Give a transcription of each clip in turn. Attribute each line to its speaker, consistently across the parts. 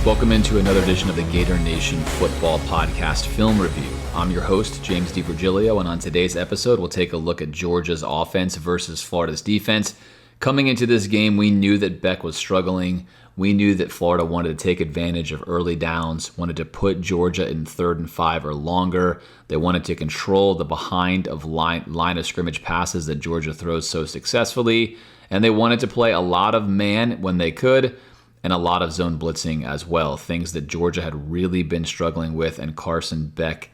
Speaker 1: Welcome into another edition of the Gator Nation Football Podcast Film Review. I'm your host, James DiVirgilio, and on today's episode, we'll take a look at Georgia's offense versus Florida's defense. Coming into this game, we knew that Beck was struggling. We knew that Florida wanted to take advantage of early downs, wanted to put Georgia in 3rd and 5 or longer. They wanted to control the behind of line of scrimmage passes that Georgia throws so successfully, and they wanted to play a lot of man when they could, and a lot of zone blitzing as well, things that Georgia had really been struggling with, and Carson Beck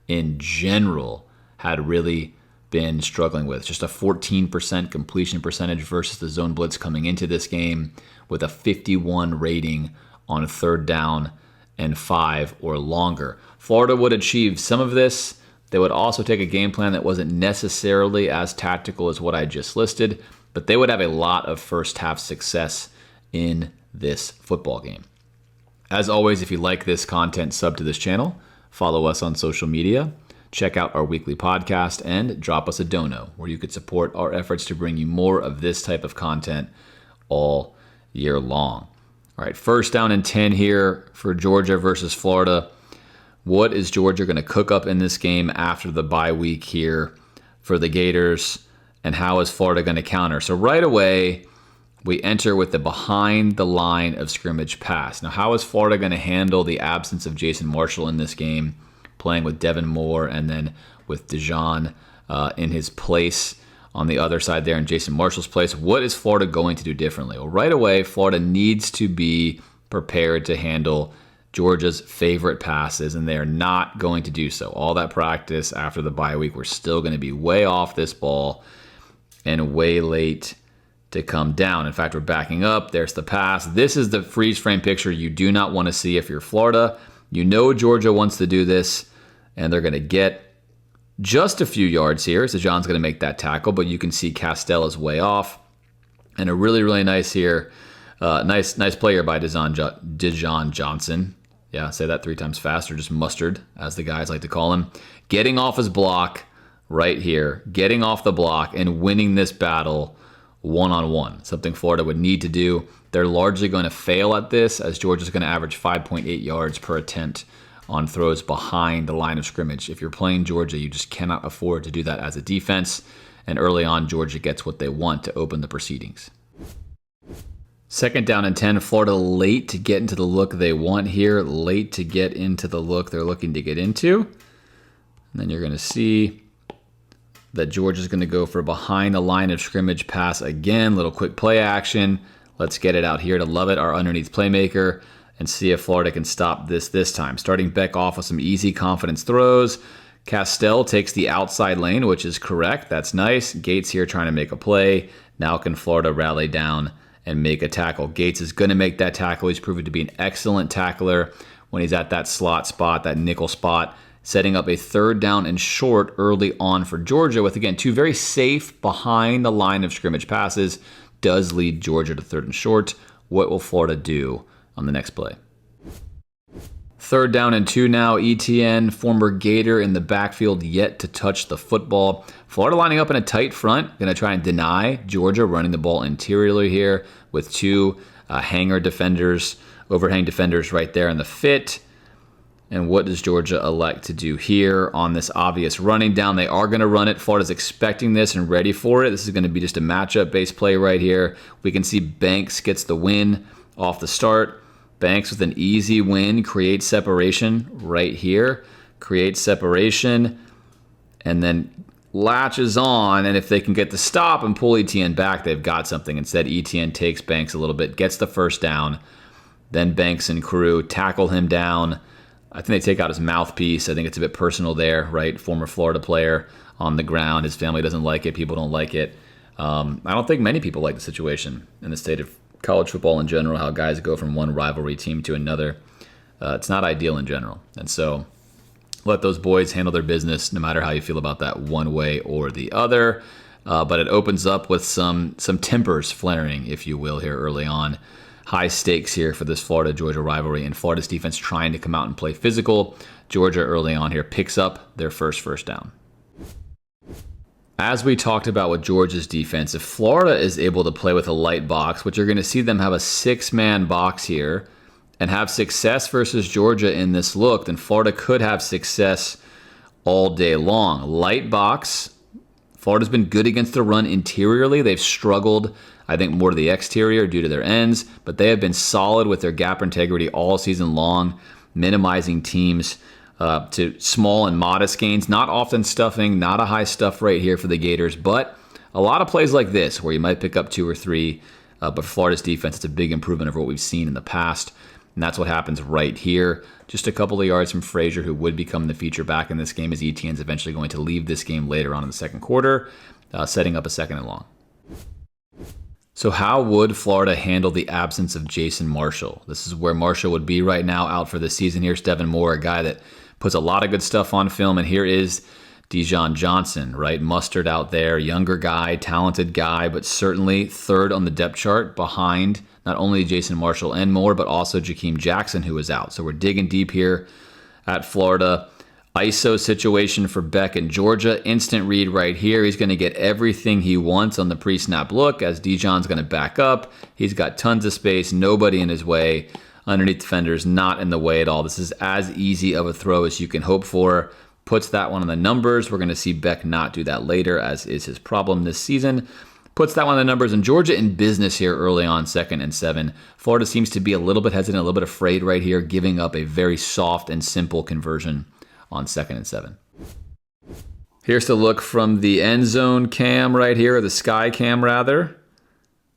Speaker 1: in general had really been struggling with. Just a 14% completion percentage versus the zone blitz coming into this game, with a 51 rating on 3rd down and 5 or longer. Florida would achieve some of this. They would also take a game plan that wasn't necessarily as tactical as what I just listed, but they would have a lot of first half success in this football game. As always, if you like this content, sub to this channel, follow us on social media, check out our weekly podcast, and drop us a dono where you could support our efforts to bring you more of this type of content all year long. All right, 1st down and 10 here for Georgia versus Florida. What is Georgia going to cook up in this game after the bye week here for the Gators, and how is Florida going to counter? So right away, we enter with the behind the line of scrimmage pass. Now, how is Florida going to handle the absence of Jason Marshall in this game, playing with Devin Moore and then with Dijon in his place on the other side there in Jason Marshall's place? What is Florida going to do differently? Well, right away, Florida needs to be prepared to handle Georgia's favorite passes, and they are not going to do so. All that practice after the bye week, we're still going to be way off this ball and way late to come down. In fact, we're backing up. There's the pass. This is the freeze frame picture you do not want to see if you're Florida. You know Georgia wants to do this, and they're going to get just a few yards here. So John's going to make that tackle, but you can see Castell is way off. And a really, really nice here. Nice play here by Dijon Johnson. Yeah, say that 3 times fast, or just Mustard, as the guys like to call him. Getting off his block right here. Getting off the block and winning this battle one-on-one, something Florida would need to do. They're largely going to fail at this, as Georgia's going to average 5.8 yards per attempt on throws behind the line of scrimmage. If you're playing Georgia, you just cannot afford to do that as a defense, and early on, Georgia gets what they want to open the proceedings. 2nd down and 10, Florida late to get into the look they want here, late to get into the look they're looking to get into. And then you're going to see that Georgia's going to go for behind the line of scrimmage pass again. Little quick play action. Let's get it out here to Lovett, our underneath playmaker, and see if Florida can stop this time. Starting Beck off with some easy confidence throws. Castell takes the outside lane, which is correct. That's nice. Gates here trying to make a play. Now can Florida rally down and make a tackle? Gates is going to make that tackle. He's proven to be an excellent tackler when he's at that slot spot, that nickel spot, setting up a 3rd down and short early on for Georgia with, again, 2 very safe behind the line of scrimmage passes. Does lead Georgia to 3rd and short. What will Florida do on the next play? 3rd down and 2 now. ETN, former Gator, in the backfield, yet to touch the football. Florida lining up in a tight front. Going to try and deny Georgia running the ball interiorly here with 2 overhang defenders right there in the fit. And what does Georgia elect to do here on this obvious running down? They are going to run it. Florida's expecting this and ready for it. This is going to be just a matchup-based play right here. We can see Banks gets the win off the start. Banks with an easy win, creates separation right here. Creates separation, and then latches on. And if they can get the stop and pull ETN back, they've got something. Instead, ETN takes Banks a little bit, gets the 1st down. Then Banks and crew tackle him down. I think they take out his mouthpiece. I think it's a bit personal there, right? Former Florida player on the ground. His family doesn't like it. People don't like it. I don't think many people like the situation in the state of college football in general, how guys go from one rivalry team to another. It's not ideal in general. And so let those boys handle their business, no matter how you feel about that one way or the other. But it opens up with some tempers flaring, if you will, here early on. High stakes here for this Florida-Georgia rivalry, and Florida's defense trying to come out and play physical. Georgia early on here picks up their first down. As we talked about with Georgia's defense, if Florida is able to play with a light box, which you're going to see them have a 6-man box here, and have success versus Georgia in this look, then Florida could have success all day long. Light box. Florida's been good against the run interiorly. They've struggled, I think, more to the exterior due to their ends, but they have been solid with their gap integrity all season long, minimizing teams to small and modest gains. Not often stuffing, not a high stuff rate here for the Gators, but a lot of plays like this where you might pick up 2 or 3, but for Florida's defense, it's a big improvement over what we've seen in the past, and that's what happens right here. Just a couple of yards from Frazier, who would become the feature back in this game, as Etienne's eventually going to leave this game later on in the second quarter, setting up a 2nd and long. So how would Florida handle the absence of Jason Marshall? This is where Marshall would be right now, out for the season. Here's Devin Moore, a guy that puts a lot of good stuff on film, and here is Dijon Johnson, right? Mustard out there, younger guy, talented guy, but certainly 3rd on the depth chart behind not only Jason Marshall and Moore, but also Jakeem Jackson, who is out. So we're digging deep here at Florida. ISO situation for Beck in Georgia. Instant read right here. He's going to get everything he wants on the pre-snap look, as Dijon's going to back up. He's got tons of space, nobody in his way. Underneath defenders, not in the way at all. This is as easy of a throw as you can hope for. Puts that one on the numbers. We're going to see Beck not do that later, as is his problem this season. Puts that one on the numbers, and Georgia in business here early on, 2nd and 7. Florida seems to be a little bit hesitant, a little bit afraid right here, giving up a very soft and simple conversion on 2nd and 7. Here's the look from the end zone cam right here, or the sky cam rather.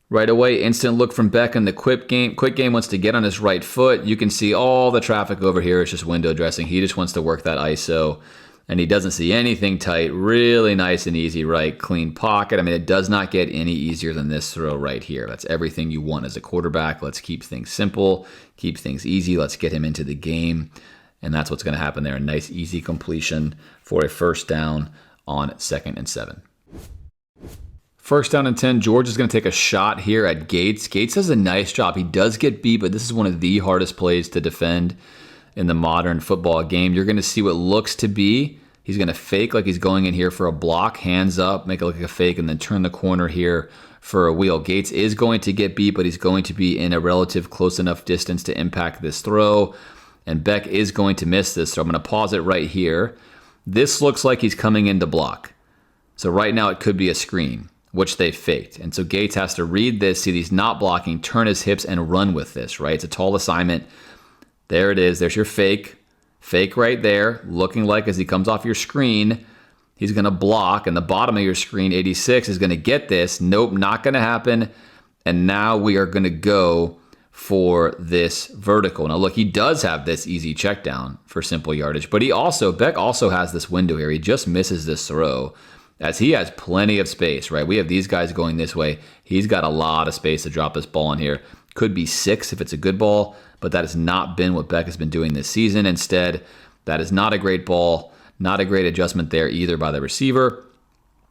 Speaker 1: Right away, instant look from Beck in the quick game. Quick game wants to get on his right foot. You can see all the traffic over here. It's just window dressing. He just wants to work that ISO, and he doesn't see anything tight. Really nice and easy, right? Clean pocket. I mean, it does not get any easier than this throw right here. That's everything you want as a quarterback. Let's keep things simple, keep things easy. Let's get him into the game, and that's what's going to happen there. A nice, easy completion for a 1st down on 2nd and 7. 1st down and 10. Georgia's going to take a shot here at Gates. Gates does a nice job. He does get beat, but this is one of the hardest plays to defend in the modern football game. You're going to see what looks to be, he's going to fake like he's going in here for a block, hands up, make it look like a fake, and then turn the corner here for a wheel. Gates is going to get beat, but he's going to be in a relative close enough distance to impact this throw, and Beck is going to miss this, so I'm going to pause it right here. This looks like he's coming in to block. So right now it could be a screen, which they faked. And so Gates has to read this, see he's not blocking, turn his hips, and run with this, right? It's a tall assignment. There it is. There's your fake. Fake right there, looking like as he comes off your screen, he's going to block, and the bottom of your screen, 86, is going to get this. Nope, not going to happen. And now we are going to go for this vertical. Now look, he does have this easy check down for simple yardage, but Beck also has this window here. He just misses this throw, as he has plenty of space, right? We have these guys going this way. He's got a lot of space to drop this ball in here. Could be 6 if it's a good ball, but that has not been what Beck has been doing this season. Instead, that is not a great ball, not a great adjustment there either by the receiver.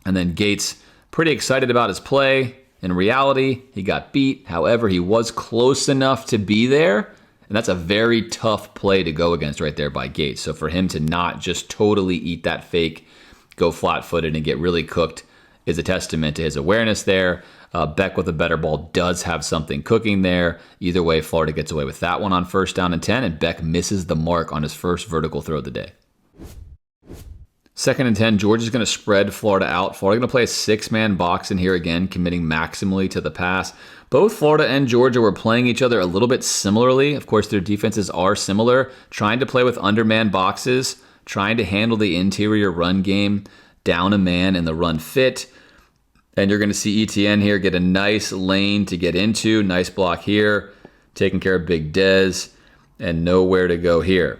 Speaker 1: And then Gates, pretty excited about his play. In reality, he got beat. However, he was close enough to be there, and that's a very tough play to go against right there by Gates. So for him to not just totally eat that fake, go flat-footed, and get really cooked is a testament to his awareness there. Beck with a better ball does have something cooking there. Either way, Florida gets away with that one on 1st down and 10, and Beck misses the mark on his first vertical throw of the day. 2nd and 10, Georgia's going to spread Florida out. Florida going to play a 6-man box in here again, committing maximally to the pass. Both Florida and Georgia were playing each other a little bit similarly. Of course, their defenses are similar, trying to play with underman boxes, trying to handle the interior run game, down a man in the run fit. And you're going to see Etienne here get a nice lane to get into. Nice block here, taking care of Big Dez, and nowhere to go here.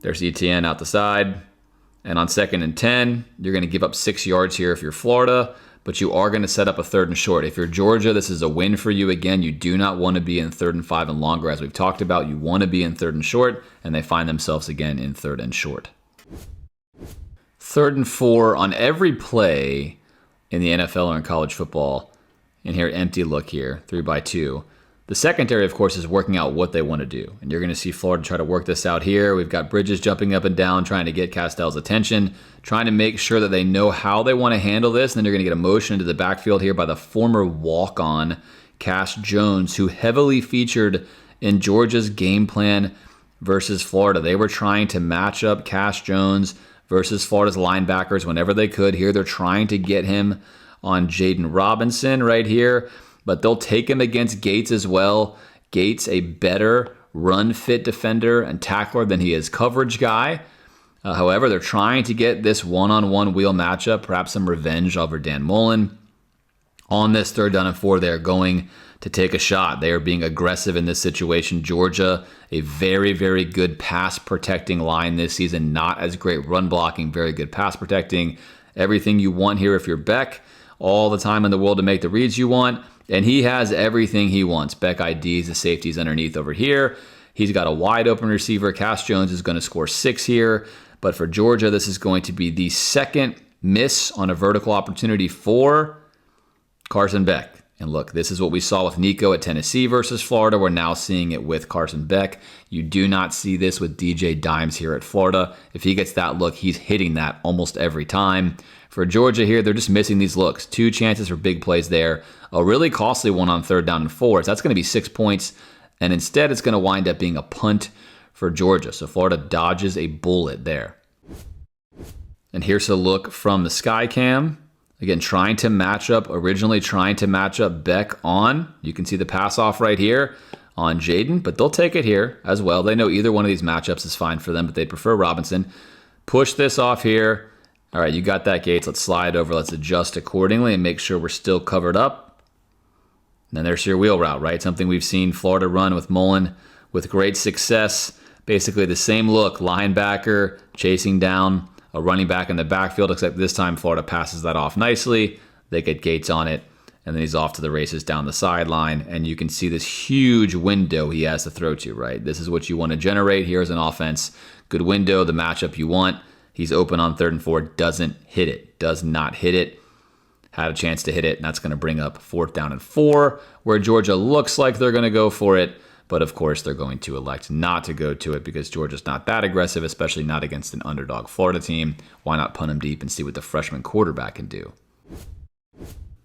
Speaker 1: There's Etienne out the side. And on 2nd and 10, you're going to give up 6 yards here if you're Florida, but you are going to set up a 3rd and short. If you're Georgia, this is a win for you. Again, you do not want to be in 3rd and 5 and longer, as we've talked about. You want to be in 3rd and short, and they find themselves again in 3rd and short. 3rd and 4 on every play in the NFL or in college football. And here, empty look here, 3-by-2. The secondary, of course, is working out what they want to do. And you're going to see Florida try to work this out here. We've got Bridges jumping up and down, trying to get Castell's attention, trying to make sure that they know how they want to handle this. And then you're going to get a motion into the backfield here by the former walk-on Cash Jones, who heavily featured in Georgia's game plan versus Florida. They were trying to match up Cash Jones versus Florida's linebackers whenever they could. Here they're trying to get him on Jaden Robinson right here, but they'll take him against Gates as well. Gates, a better run-fit defender and tackler than he is coverage guy. However, they're trying to get this one-on-one wheel matchup, perhaps some revenge over Dan Mullen. On this 3rd down and 4, they're going to take a shot. They are being aggressive in this situation. Georgia, a very, very good pass protecting line this season. Not as great run blocking, very good pass protecting. Everything you want here if you're Beck. All the time in the world to make the reads you want. And he has everything he wants. Beck IDs the safeties underneath over here. He's got a wide open receiver. Cash Jones is going to score 6 here. But for Georgia, this is going to be the second miss on a vertical opportunity for Carson Beck. And look, this is what we saw with Nico at Tennessee versus Florida. We're now seeing it with Carson Beck. You do not see this with DJ Dimes here at Florida. If he gets that look, he's hitting that almost every time. For Georgia here, they're just missing these looks. 2 chances for big plays there. A really costly one on 3rd down and 4. So that's going to be 6 points. And instead, it's going to wind up being a punt for Georgia. So Florida dodges a bullet there. And here's a look from the sky cam. Again, originally trying to match up Beck on. You can see the pass off right here on Jaden, but they'll take it here as well. They know either one of these matchups is fine for them, but they prefer Robinson. Push this off here. All right, you got that, Gates. Let's slide over. Let's adjust accordingly and make sure we're still covered up. And then there's your wheel route, right? Something we've seen Florida run with Mullen with great success. Basically the same look, linebacker chasing down a running back in the backfield, except this time Florida passes that off nicely. They get Gates on it, and then he's off to the races down the sideline. And you can see this huge window he has to throw to, right? This is what you want to generate here as an offense. Good window, the matchup you want. He's open on 3rd and 4, doesn't hit it, does not hit it. Had a chance to hit it, and that's going to bring up 4th down and 4, where Georgia looks like they're going to go for it. But of course, they're going to elect not to go to it because Georgia's not that aggressive, especially not against an underdog Florida team. Why not punt him deep and see what the freshman quarterback can do?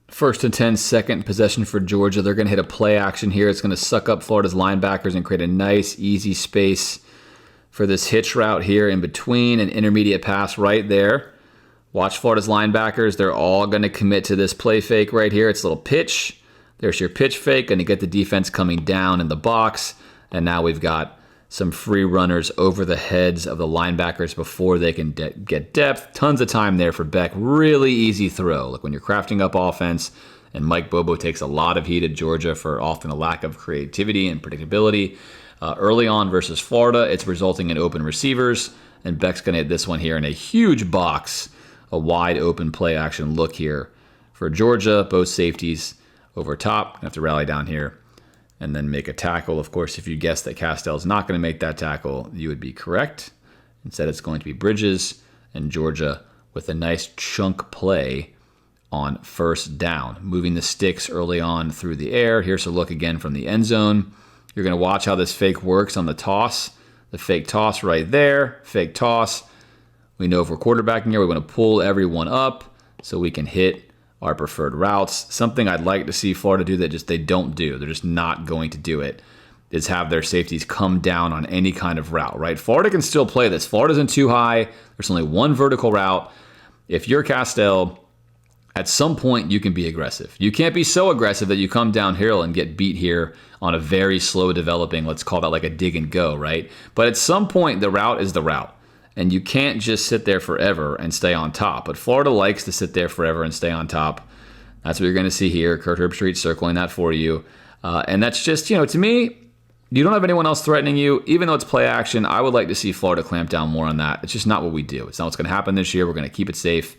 Speaker 1: 1st and 10, second possession for Georgia. They're going to hit a play action here. It's going to suck up Florida's linebackers and create a nice, easy space for this hitch route here in between, an intermediate pass right there. Watch Florida's linebackers. They're all going to commit to this play fake right here. It's a little pitch. There's your pitch fake, and you get the defense coming down in the box. And now we've got some free runners over the heads of the linebackers before they can get depth. Tons of time there for Beck. Really easy throw. Like when you're crafting up offense, and Mike Bobo takes a lot of heat at Georgia for often a lack of creativity and predictability. Early on versus Florida, it's resulting in open receivers, and Beck's going to hit this one here in a huge box. A wide open play action look here for Georgia. Both safeties over top. Gonna have to rally down here and then make a tackle. Of course, if you guessed that Castell's not going to make that tackle, you would be correct. Instead, it's going to be Bridges and Georgia with a nice chunk play on 1st down. Moving the sticks early on through the air. Here's a look again from the end zone. You're going to watch how this fake works on the toss. The fake toss right there. Fake toss. We know if we're quarterbacking here, we want to pull everyone up so we can hit our preferred routes. Something I'd like to see Florida do that just they don't do. They're just not going to do it, is have their safeties come down on any kind of route, right? Florida can still play this. Florida isn't too high. There's only one vertical route. If you're Castell, at some point you can be aggressive. You can't be so aggressive that you come downhill and get beat here on a very slow developing, let's call that like a dig and go, right? But at some point the route is the route. And you can't just sit there forever and stay on top. But Florida likes to sit there forever and stay on top. That's what you're going to see here. Kurt Herbstreit circling that for you. And that's just, to me, you don't have anyone else threatening you. Even though it's play action, I would like to see Florida clamp down more on that. It's just not what we do. It's not what's going to happen this year. We're going to keep it safe.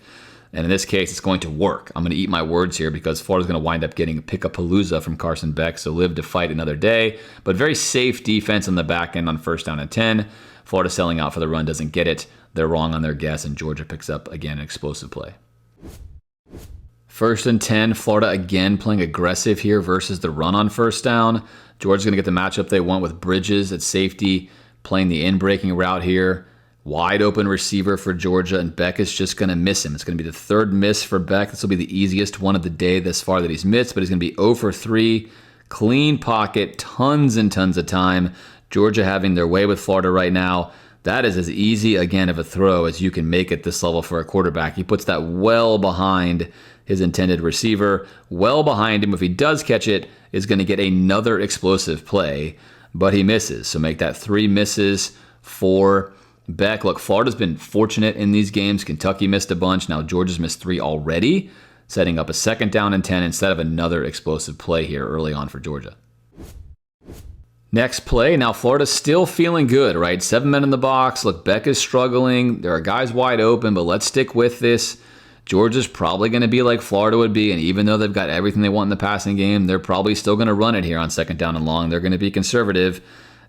Speaker 1: And in this case, it's going to work. I'm going to eat my words here because Florida's going to wind up getting a pick-a-palooza from Carson Beck. So live to fight another day. But very safe defense on the back end on 1st down and 10. Florida selling out for the run, doesn't get it. They're wrong on their guess, and Georgia picks up, again, an explosive play. 1st and 10, Florida again playing aggressive here versus the run on 1st down. Georgia's going to get the matchup they want with Bridges at safety, playing the in-breaking route here. Wide open receiver for Georgia, and Beck is just going to miss him. It's going to be the 3rd miss for Beck. This will be the easiest one of the day thus far that he's missed, but he's going to be 0 for 3. Clean pocket, tons and tons of time. Georgia having their way with Florida right now. That is as easy, again, of a throw as you can make at this level for a quarterback. He puts that well behind his intended receiver. Well behind him, if he does catch it, is going to get another explosive play, but he misses. So make that 3 misses for Beck. Look, Florida's been fortunate in these games. Kentucky missed a bunch. Now Georgia's missed 3 already, setting up a 2nd down and 10 instead of another explosive play here early on for Georgia. Next play. Now Florida's still feeling good, right? 7 men in the box. Look, Beck is struggling. There are guys wide open, but let's stick with this. Georgia's probably going to be like Florida would be, and even though they've got everything they want in the passing game, they're probably still going to run it here on 2nd down and long. They're going to be conservative,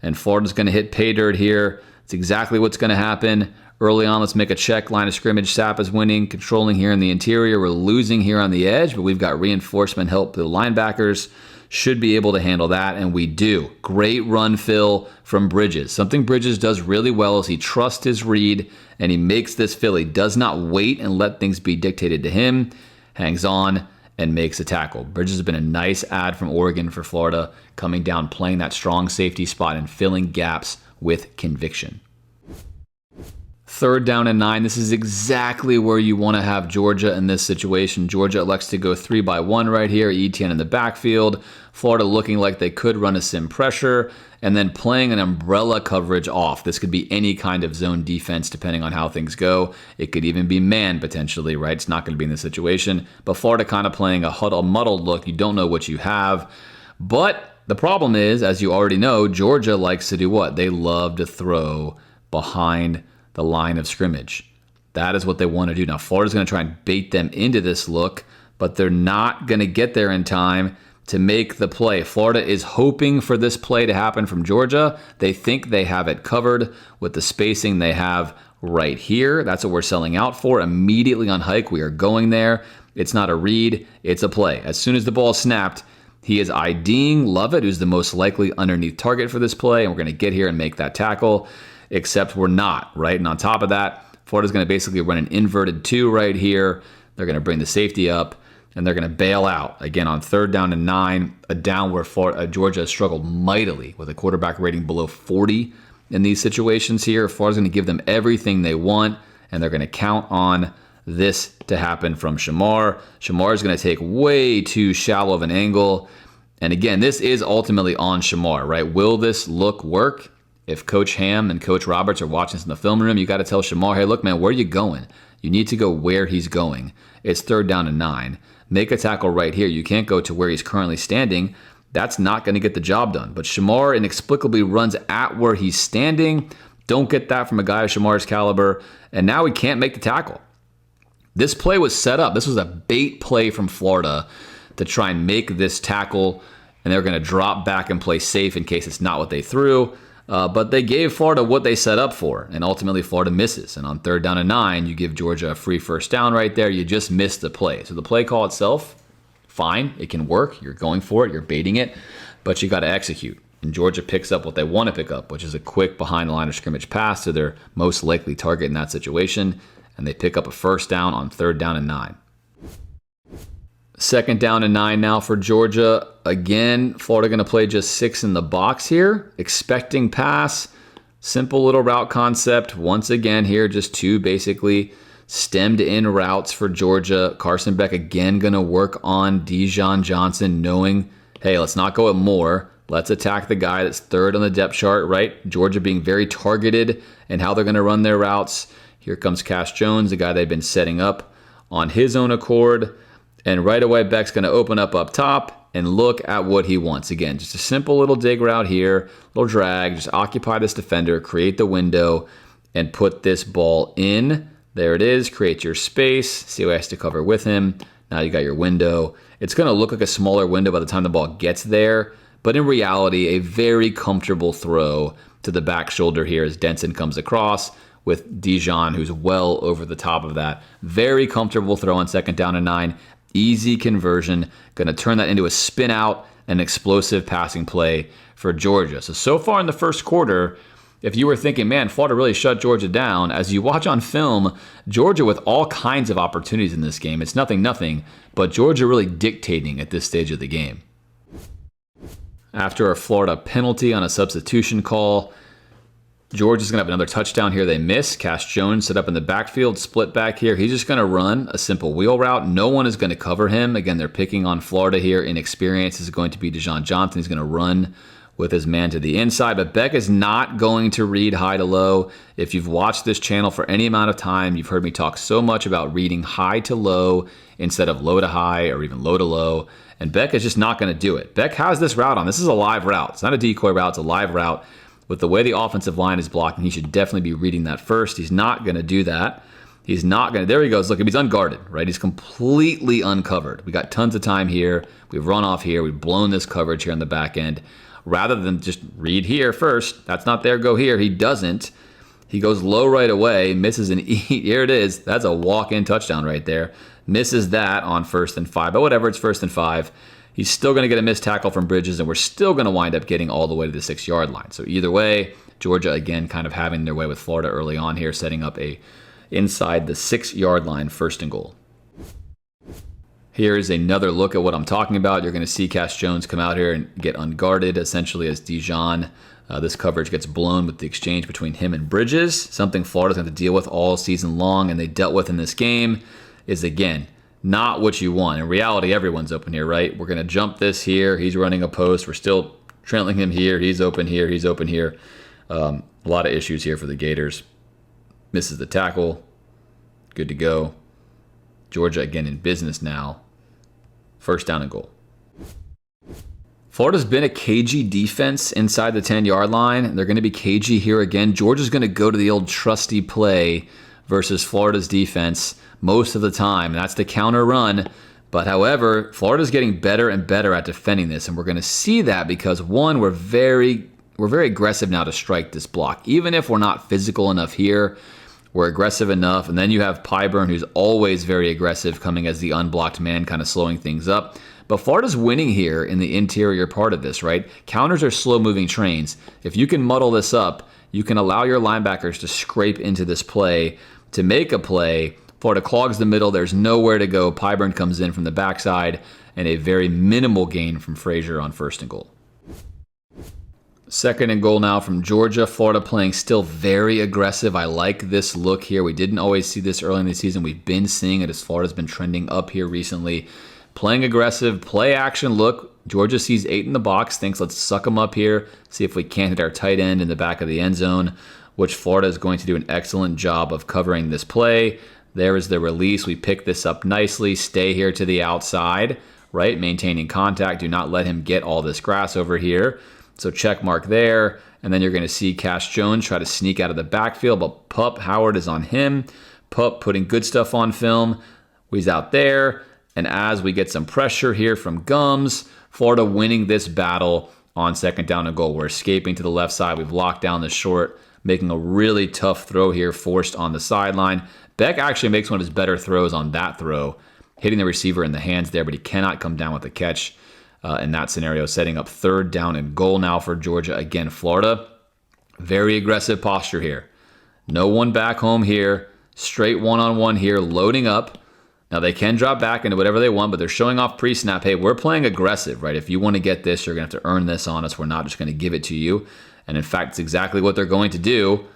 Speaker 1: and Florida's going to hit pay dirt here. It's exactly what's going to happen. Early on, let's make a check. Line of scrimmage, Sapp is winning, controlling here in the interior. We're losing here on the edge, but we've got reinforcement help. The linebackers should be able to handle that, and we do. Great run fill from Bridges. Something Bridges does really well is he trusts his read, and he makes this fill. He does not wait and let things be dictated to him. Hangs on and makes a tackle. Bridges has been a nice add from Oregon for Florida, coming down, playing that strong safety spot and filling gaps with conviction. 3rd down and 9. This is exactly where you want to have Georgia in this situation. Georgia elects to go 3-by-1 right here. Etienne in the backfield. Florida looking like they could run a sim pressure and then playing an umbrella coverage off. This could be any kind of zone defense depending on how things go. It could even be man potentially, right? It's not going to be in this situation. But Florida kind of playing a muddled look. You don't know what you have. But the problem is, as you already know, Georgia likes to do what? They love to throw behind the line of scrimmage. That is what they want to do. Now, Florida's going to try and bait them into this look, but they're not going to get there in time to make the play. Florida is hoping for this play to happen from Georgia. They think they have it covered with the spacing they have right here. That's what we're selling out for. Immediately on hike, we are going there. It's not a read, it's a play. As soon as the ball is snapped, he is IDing Lovett, who's the most likely underneath target for this play, and we're going to get here and make that tackle. Except we're not, right? And on top of that, Florida's going to basically run an inverted 2 right here. They're going to bring the safety up, and they're going to bail out. Again, on 3rd down and 9, a down where Georgia has struggled mightily with a quarterback rating below 40 in these situations here. Florida's going to give them everything they want, and they're going to count on this to happen from Shamar. Shamar is going to take way too shallow of an angle. And again, this is ultimately on Shamar, right? Will this look work? If Coach Ham and Coach Roberts are watching this in the film room, you got to tell Shamar, hey, look, man, where are you going? You need to go where he's going. It's 3rd down and 9. Make a tackle right here. You can't go to where he's currently standing. That's not going to get the job done. But Shamar inexplicably runs at where he's standing. Don't get that from a guy of Shamar's caliber. And now he can't make the tackle. This play was set up. This was a bait play from Florida to try and make this tackle. And they're going to drop back and play safe in case it's not what they threw. But they gave Florida what they set up for, and ultimately Florida misses. And on 3rd down and 9, you give Georgia a free 1st down right there. You just missed the play. So the play call itself, fine. It can work. You're going for it. You're baiting it. But you got to execute. And Georgia picks up what they want to pick up, which is a quick behind the line of scrimmage pass to their most likely target in that situation. And they pick up a 1st down on 3rd down and 9. 2nd down and 9 now for Georgia. Again, Florida going to play just 6 in the box here. Expecting pass. Simple little route concept. Once again here, just 2 basically stemmed in routes for Georgia. Carson Beck again going to work on Dijon Johnson, knowing, hey, let's not go at Moore. Let's attack the guy that's 3rd on the depth chart, right? Georgia being very targeted in how they're going to run their routes. Here comes Cash Jones, the guy they've been setting up on his own accord. And right away, Beck's going to open up top and look at what he wants. Again, just a simple little dig route here, little drag, just occupy this defender, create the window, and put this ball in. There it is. Create your space. See what has to cover with him. Now you got your window. It's going to look like a smaller window by the time the ball gets there, but in reality, a very comfortable throw to the back shoulder here as Denson comes across with Dijon, who's well over the top of that. Very comfortable throw on 2nd down and 9. Easy conversion. Going to turn that into a spin out and explosive passing play for Georgia. So far in the first quarter, if you were thinking, man, Florida really shut Georgia down, as you watch on film, Georgia with all kinds of opportunities in this game. It's nothing, but Georgia really dictating at this stage of the game. After a Florida penalty on a substitution call, Georgia's going to have another touchdown here. They miss. Cash Jones set up in the backfield, split back here. He's just going to run a simple wheel route. No one is going to cover him. Again, they're picking on Florida here. Inexperience is going to be Deshaun Johnson. He's going to run with his man to the inside. But Beck is not going to read high to low. If you've watched this channel for any amount of time, you've heard me talk so much about reading high to low instead of low to high or even low to low. And Beck is just not going to do it. Beck has this route on. This is a live route. It's not a decoy route. It's a live route. With the way the offensive line is blocking, he should definitely be reading that first. He's not going to do that. He's not going to. There he goes. Look, he's unguarded, right? He's completely uncovered. We got tons of time here. We've run off here. We've blown this coverage here on the back end. Rather than just read here first, that's not there, go here. He doesn't. He goes low right away, misses an E. Here it is. That's a walk-in touchdown right there. Misses that on 1st and 5. But whatever, it's 1st and 5. He's still going to get a missed tackle from Bridges, and we're still going to wind up getting all the way to the 6-yard line. So either way, Georgia, again, kind of having their way with Florida early on here, setting up a inside the 6-yard line, 1st and goal. Here's another look at what I'm talking about. You're going to see Cash Jones come out here and get unguarded, essentially as Dijon. This coverage gets blown with the exchange between him and Bridges. Something Florida's going to deal with all season long, and they dealt with in this game is, again, not what you want. In reality, everyone's open here, right? We're going to jump this here. He's running a post. We're still trailing him here. He's open here. He's open here. A lot of issues here for the Gators. Misses the tackle. Good to go. Georgia, again, in business now. 1st down and goal. Florida's been a cagey defense inside the 10-yard line. They're going to be cagey here again. Georgia's going to go to the old trusty play versus Florida's defense most of the time. That's the counter run. But however, Florida's getting better and better at defending this. And we're going to see that because, one, we're very aggressive now to strike this block. Even if we're not physical enough here, we're aggressive enough. And then you have Pyburn, who's always very aggressive, coming as the unblocked man, kind of slowing things up. But Florida's winning here in the interior part of this, right? Counters are slow-moving trains. If you can muddle this up, you can allow your linebackers to scrape into this play to make a play. Florida clogs the middle. There's nowhere to go. Pyburn comes in from the backside, and a very minimal gain from Frazier on 1st and goal. 2nd and goal now from Georgia. Florida playing still very aggressive. I like this look here. We didn't always see this early in the season. We've been seeing it as Florida's been trending up here recently. Playing aggressive, play action look. Georgia sees 8 in the box, thinks let's suck them up here, see if we can't hit our tight end in the back of the end zone, which Florida is going to do an excellent job of covering this play. There is the release. We pick this up nicely. Stay here to the outside, right? Maintaining contact. Do not let him get all this grass over here. So check mark there. And then you're going to see Cash Jones try to sneak out of the backfield, but Pup Howard is on him. Pup putting good stuff on film. He's out there. And as we get some pressure here from Gums, Florida winning this battle on 2nd down and goal. We're escaping to the left side. We've locked down the short, making a really tough throw here, forced on the sideline. Beck actually makes one of his better throws on that throw, hitting the receiver in the hands there, but he cannot come down with a catch in that scenario, setting up 3rd down and goal now for Georgia. Again, Florida, very aggressive posture here. No one back home here, straight one-on-one here, loading up. Now, they can drop back into whatever they want, but they're showing off pre-snap. Hey, we're playing aggressive, right? If you want to get this, you're going to have to earn this on us. We're not just going to give it to you. And in fact, it's exactly what they're going to do.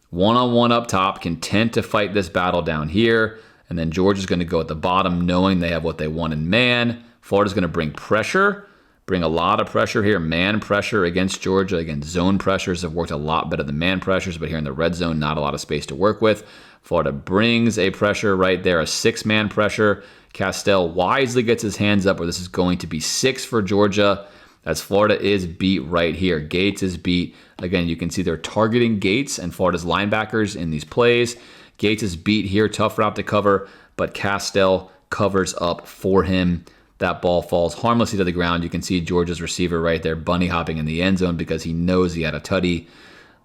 Speaker 1: One-on-one up top, content to fight this battle down here. And then Georgia's going to go at the bottom, knowing they have what they want in man. Florida's going to bring pressure, bring a lot of pressure here. Man pressure against Georgia. Again, zone pressures have worked a lot better than man pressures, but here in the red zone, not a lot of space to work with. Florida brings a pressure right there, a 6-man pressure. Castell wisely gets his hands up where this is going to be 6 for Georgia, as Florida is beat right here. Gates is beat. Again, you can see they're targeting Gates and Florida's linebackers in these plays. Gates is beat here, tough route to cover, but Castell covers up for him. That ball falls harmlessly to the ground. You can see Georgia's receiver right there bunny hopping in the end zone because he knows he had a tutty.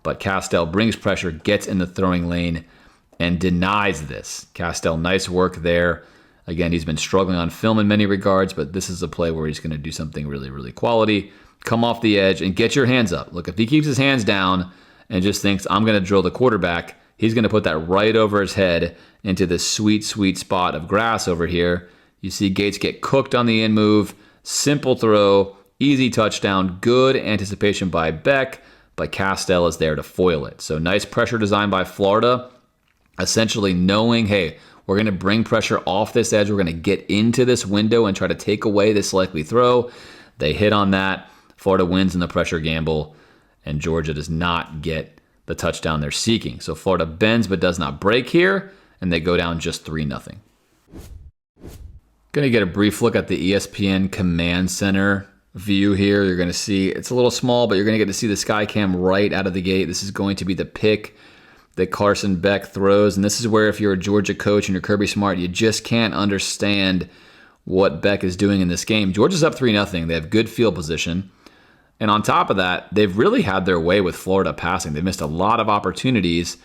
Speaker 1: But Castell brings pressure, gets in the throwing lane, and denies this. Castell, nice work there. Again, he's been struggling on film in many regards, but this is a play where he's going to do something really, really quality. Come off the edge and get your hands up. Look, if he keeps his hands down and just thinks, I'm going to drill the quarterback, he's going to put that right over his head into this sweet, sweet spot of grass over here. You see Gates get cooked on the in move. Simple throw. Easy touchdown. Good anticipation by Beck, but Castell is there to foil it. So nice pressure design by Florida, essentially knowing, hey, we're going to bring pressure off this edge. We're going to get into this window and try to take away this likely throw. They hit on that. Florida wins in the pressure gamble, and Georgia does not get the touchdown they're seeking. So Florida bends but does not break here, and they go down just 3-0. Going to get a brief look at the ESPN Command Center view here. You're going to see it's a little small, but you're going to get to see the sky cam right out of the gate. This is going to be the pick that Carson Beck throws, and this is where if you're a Georgia coach and you're Kirby Smart, you just can't understand what Beck is doing in this game. Georgia's up 3-0. They have good field position. And on top of that, they've really had their way with Florida passing. They missed a lot of opportunities.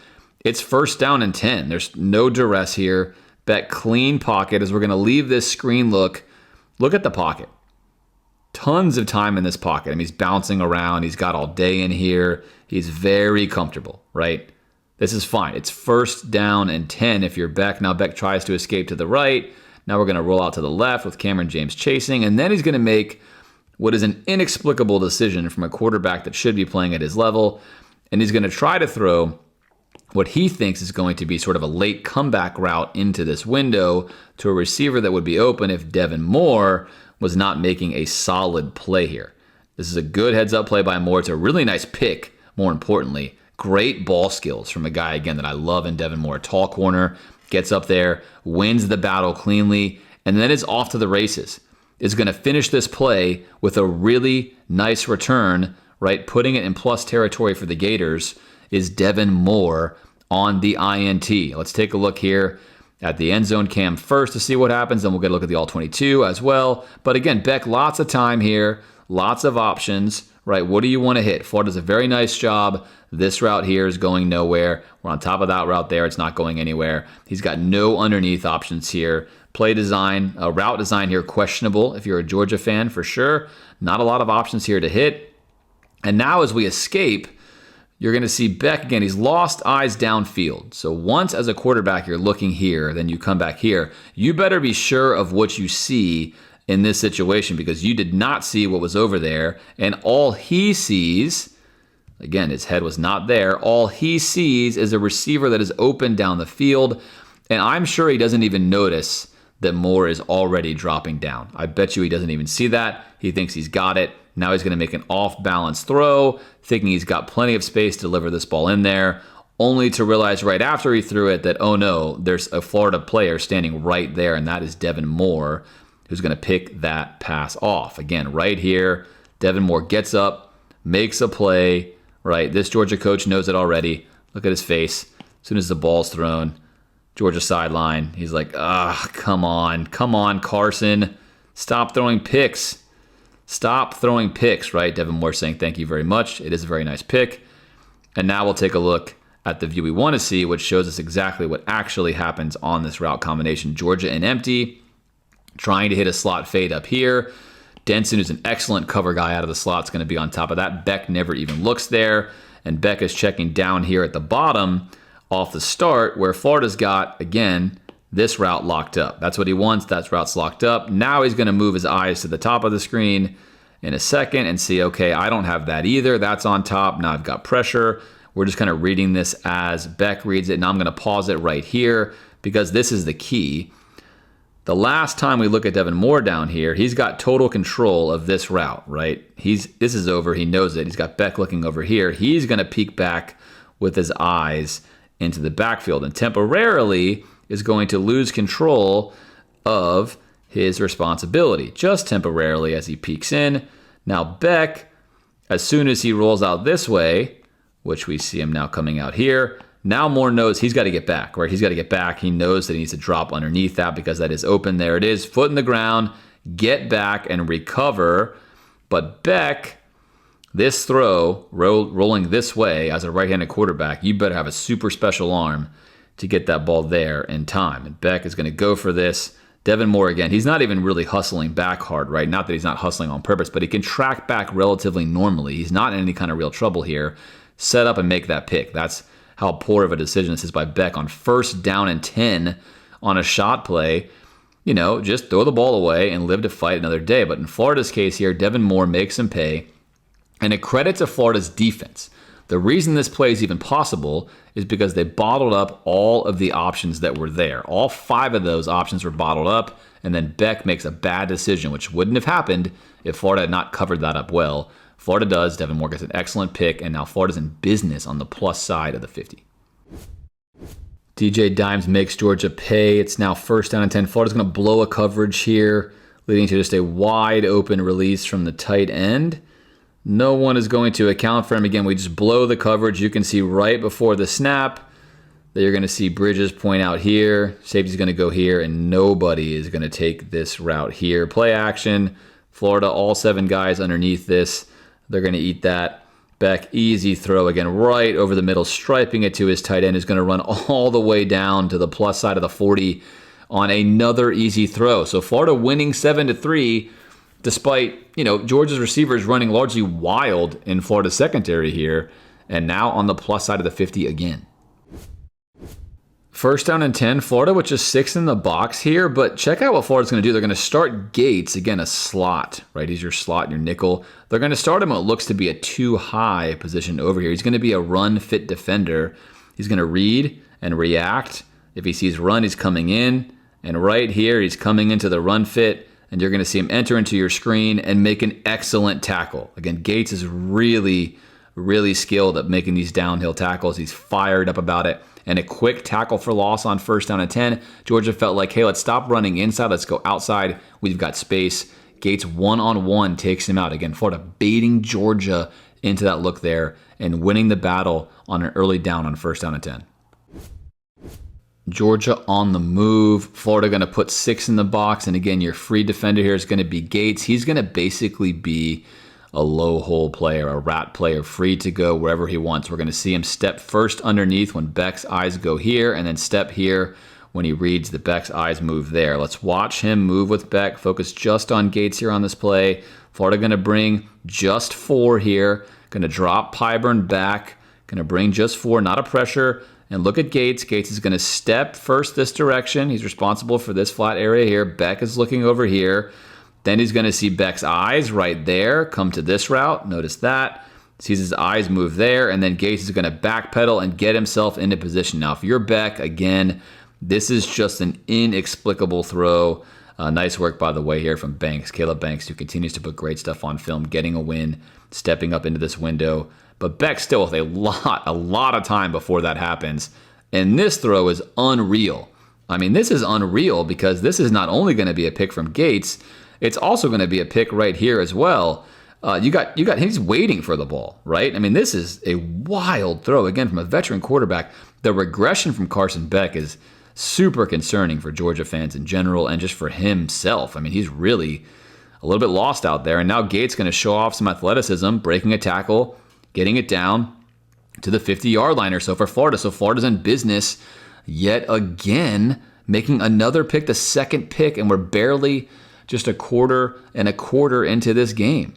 Speaker 1: It's 1st down and 10. There's no duress here. Beck clean pocket as we're going to leave this screen look. Look at the pocket. Tons of time in this pocket. I mean, he's bouncing around. He's got all day in here. He's very comfortable, right? This is fine. It's 1st down and 10 if you're Beck. Now Beck tries to escape to the right. Now we're going to roll out to the left with Cameron James chasing. And then he's going to make what is an inexplicable decision from a quarterback that should be playing at his level. And he's going to try to throw what he thinks is going to be sort of a late comeback route into this window to a receiver that would be open if Devin Moore was not making a solid play here. This is a good heads-up play by Moore. It's a really nice pick, more importantly. Great ball skills from a guy, again, that I love in Devin Moore. Tall corner, gets up there, wins the battle cleanly, and then is off to the races. Is going to finish this play with a really nice return, right? Putting it in plus territory for the Gators is Devin Moore on the INT. Let's take a look here at the end zone cam first to see what happens. Then we'll get a look at the all-22 as well. But again, Beck, lots of time here, lots of options, right? What do you want to hit? Florida does a very nice job. This route here is going nowhere. We're on top of that route there. It's not going anywhere. He's got no underneath options here. Play design, route design here, questionable if you're a Georgia fan for sure. Not a lot of options here to hit. And now as we escape, you're going to see Beck again. He's lost eyes downfield. So once as a quarterback you're looking here, then you come back here. You better be sure of what you see in this situation because you did not see what was over there. And all he sees, again, his head was not there. All he sees is a receiver that is open down the field. And I'm sure he doesn't even notice that Moore is already dropping down. I bet you he doesn't even see that. He thinks he's got it. Now he's going to make an off-balance throw, thinking he's got plenty of space to deliver this ball in there, only to realize right after he threw it that, oh no, there's a Florida player standing right there, and that is Devin Moore, who's going to pick that pass off. Again, right here, Devin Moore gets up, makes a play, right? This Georgia coach knows it already. Look at his face. As soon as the ball's thrown, Georgia sideline, he's like, come on, Carson. Stop throwing picks. Stop throwing picks, right? Devin Moore saying thank you very much. It is a very nice pick. And now we'll take a look at the view we want to see, which shows us exactly what actually happens on this route combination. Georgia in empty, trying to hit a slot fade up here. Denson, who's an excellent cover guy out of the slot, is going to be on top of that. Beck never even looks there. And Beck is checking down here at the bottom off the start where Florida's got, again, this route locked up. That's what he wants. That route's locked up. Now he's going to move his eyes to the top of the screen in a second and see, okay, I don't have that either. That's on top. Now I've got pressure. We're just kind of reading this as Beck reads it. Now I'm going to pause it right here because this is the key. The last time we look at Devin Moore down here, he's got total control of this route, right? This is over. He knows it. He's got Beck looking over here. He's going to peek back with his eyes into the backfield and temporarily is going to lose control of his responsibility, just temporarily as he peeks in. Now Beck, as soon as he rolls out this way, which we see him now coming out here, now Moore knows he's got to get back, right? He's got to get back. He knows that he needs to drop underneath that because that is open. There it is, foot in the ground, get back and recover. But Beck, this throw, rolling this way as a right-handed quarterback, you better have a super special arm to get that ball there in time. And Beck is going to go for this. Devin Moore, again, he's not even really hustling back hard, right? Not that he's not hustling on purpose, but he can track back relatively normally. He's not in any kind of real trouble here. Set up and make that pick. That's how poor of a decision this is by Beck on 1st down and 10 on a shot play. just throw the ball away and live to fight another day. But in Florida's case here, Devin Moore makes him pay. And a credit to Florida's defense. The reason this play is even possible is because they bottled up all of the options that were there. All 5 of those options were bottled up, and then Beck makes a bad decision, which wouldn't have happened if Florida had not covered that up well. Florida does. Devin Moore gets an excellent pick, and now Florida's in business on the plus side of the 50. DJ Dimes makes Georgia pay. It's now first down and 10. Florida's going to blow a coverage here, leading to just a wide open release from the tight end. No one is going to account for him. Again, we just blow the coverage. You can see right before the snap that you're going to see Bridges point out here. Safety's going to go here, and nobody is going to take this route here. Play action. Florida, all 7 guys underneath this. They're going to eat that. Beck, easy throw again, right over the middle, striping it to his tight end, who's going to run all the way down to the plus side of the 40 on another easy throw. So Florida winning 7-3. Despite, Georgia's receivers running largely wild in Florida's secondary here, and now on the plus side of the 50 again. First down and 10, Florida with just 6 in the box here, but check out what Florida's going to do. They're going to start Gates, again, a slot, right? He's your slot and your nickel. They're going to start him what looks to be a too high position over here. He's going to be a run-fit defender. He's going to read and react. If he sees run, he's coming in, and right here, he's coming into the run-fit, and you're going to see him enter into your screen and make an excellent tackle. Again, Gates is really, really skilled at making these downhill tackles. He's fired up about it. And a quick tackle for loss on first down and 10. Georgia felt like, hey, let's stop running inside. Let's go outside. We've got space. Gates one-on-one takes him out. Again, Florida baiting Georgia into that look there and winning the battle on an early down on first down and 10. Georgia on the move. Florida going to put 6 in the box. And again, your free defender here is going to be Gates. He's going to basically be a low hole player, a rat player, free to go wherever he wants. We're going to see him step first underneath when Beck's eyes go here, and then step here when he reads that Beck's eyes move there. Let's watch him move with Beck. Focus just on Gates here on this play. Florida going to bring just 4 here. Going to drop Pyburn back. Going to bring just 4, not a pressure. And look at Gates. Gates is going to step first this direction. He's responsible for this flat area here. Beck is looking over here. Then he's going to see Beck's eyes right there come to this route. Notice that. Sees his eyes move there. And then Gates is going to backpedal and get himself into position. Now, if you're Beck, again, this is just an inexplicable throw. Nice work, by the way, here from Banks. Caleb Banks, who continues to put great stuff on film, getting a win, stepping up into this window. But Beck still with a lot of time before that happens. And this throw is unreal. I mean, this is unreal because this is not only going to be a pick from Gates, it's also going to be a pick right here as well. You got he's waiting for the ball, right? I mean, this is a wild throw again from a veteran quarterback. The regression from Carson Beck is super concerning for Georgia fans in general and just for himself. I mean, he's really a little bit lost out there. And now Gates going to show off some athleticism, breaking a tackle, getting it down to the 50-yard line or so for Florida. So Florida's in business yet again, making another pick, the second pick, and we're barely just a quarter into this game.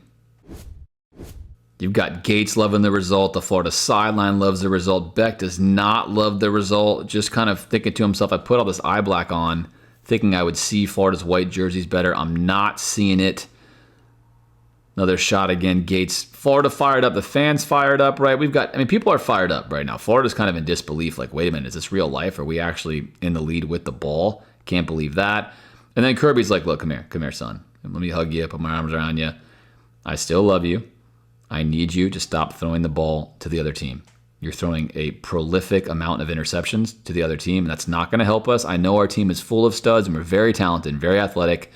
Speaker 1: You've got Gates loving the result. The Florida sideline loves the result. Beck does not love the result. Just kind of thinking to himself, I put all this eye black on, thinking I would see Florida's white jerseys better. I'm not seeing it. Another shot again. Gates. Florida fired up. The fans fired up, right? People are fired up right now. Florida's kind of in disbelief. Like, wait a minute, is this real life? Are we actually in the lead with the ball? Can't believe that. And then Kirby's like, look, come here, son. Let me hug you, put my arms around you. I still love you. I need you to stop throwing the ball to the other team. You're throwing a prolific amount of interceptions to the other team, and that's not going to help us. I know our team is full of studs, and we're very talented and very athletic,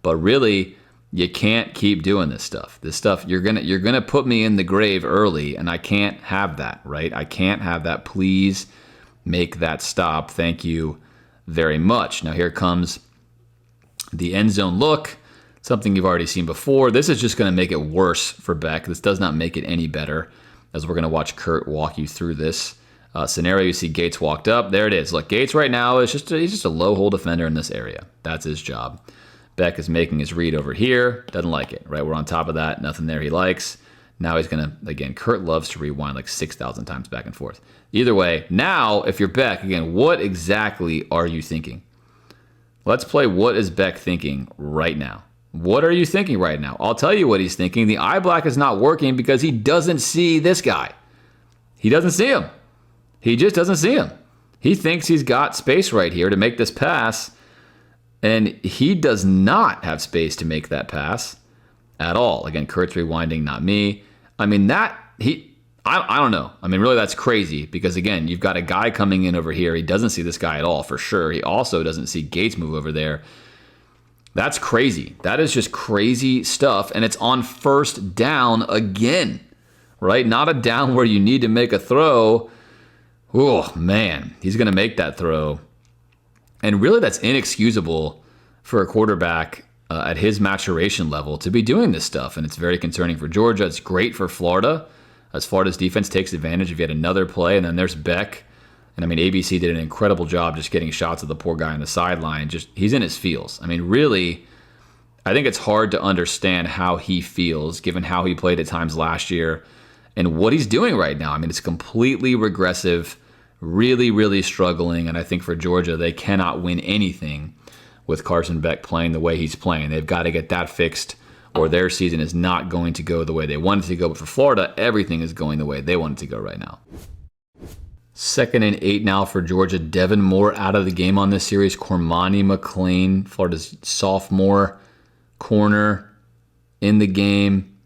Speaker 1: but really, you can't keep doing this stuff. This stuff, you're gonna put me in the grave early, and I can't have that, right? I can't have that. Please make that stop. Thank you very much. Now here comes the end zone look. Something you've already seen before. This is just going to make it worse for Beck. This does not make it any better, as we're going to watch Kurt walk you through this scenario. You see Gates walked up. There it is. Look, Gates right now is he's just a low hole defender in this area. That's his job. Beck is making his read over here. Doesn't like it, right? We're on top of that. Nothing there he likes. Now he's going to, again, Kurt loves to rewind like 6,000 times back and forth. Either way, now, if you're Beck, again, what exactly are you thinking? Let's play What is Beck Thinking right now. What are you thinking right now? I'll tell you what he's thinking. The eye black is not working because he doesn't see this guy. He doesn't see him. He just doesn't see him. He thinks he's got space right here to make this pass, and he does not have space to make that pass at all. Again, Kurt's rewinding, not me. I mean, I don't know. I mean, really, that's crazy because, again, you've got a guy coming in over here. He doesn't see this guy at all, for sure. He also doesn't see Gates move over there. That's crazy. That is just crazy stuff, and it's on first down again, right? Not a down where you need to make a throw. Oh, man, he's going to make that throw. And really, that's inexcusable for a quarterback at his maturation level to be doing this stuff, and it's very concerning for Georgia. It's great for Florida, as Florida's defense takes advantage of yet another play, and then there's Beck. And I mean, ABC did an incredible job just getting shots of the poor guy on the sideline. Just he's in his feels. I mean, really, I think it's hard to understand how he feels, given how he played at times last year and what he's doing right now. I mean, it's completely regressive, really, really struggling. And I think for Georgia, they cannot win anything with Carson Beck playing the way he's playing. They've got to get that fixed, or their season is not going to go the way they want it to go. But for Florida, everything is going the way they want it to go right now. 2nd and 8 now for Georgia. Devin Moore out of the game on this series. Cormani McLean, Florida's sophomore corner, in the game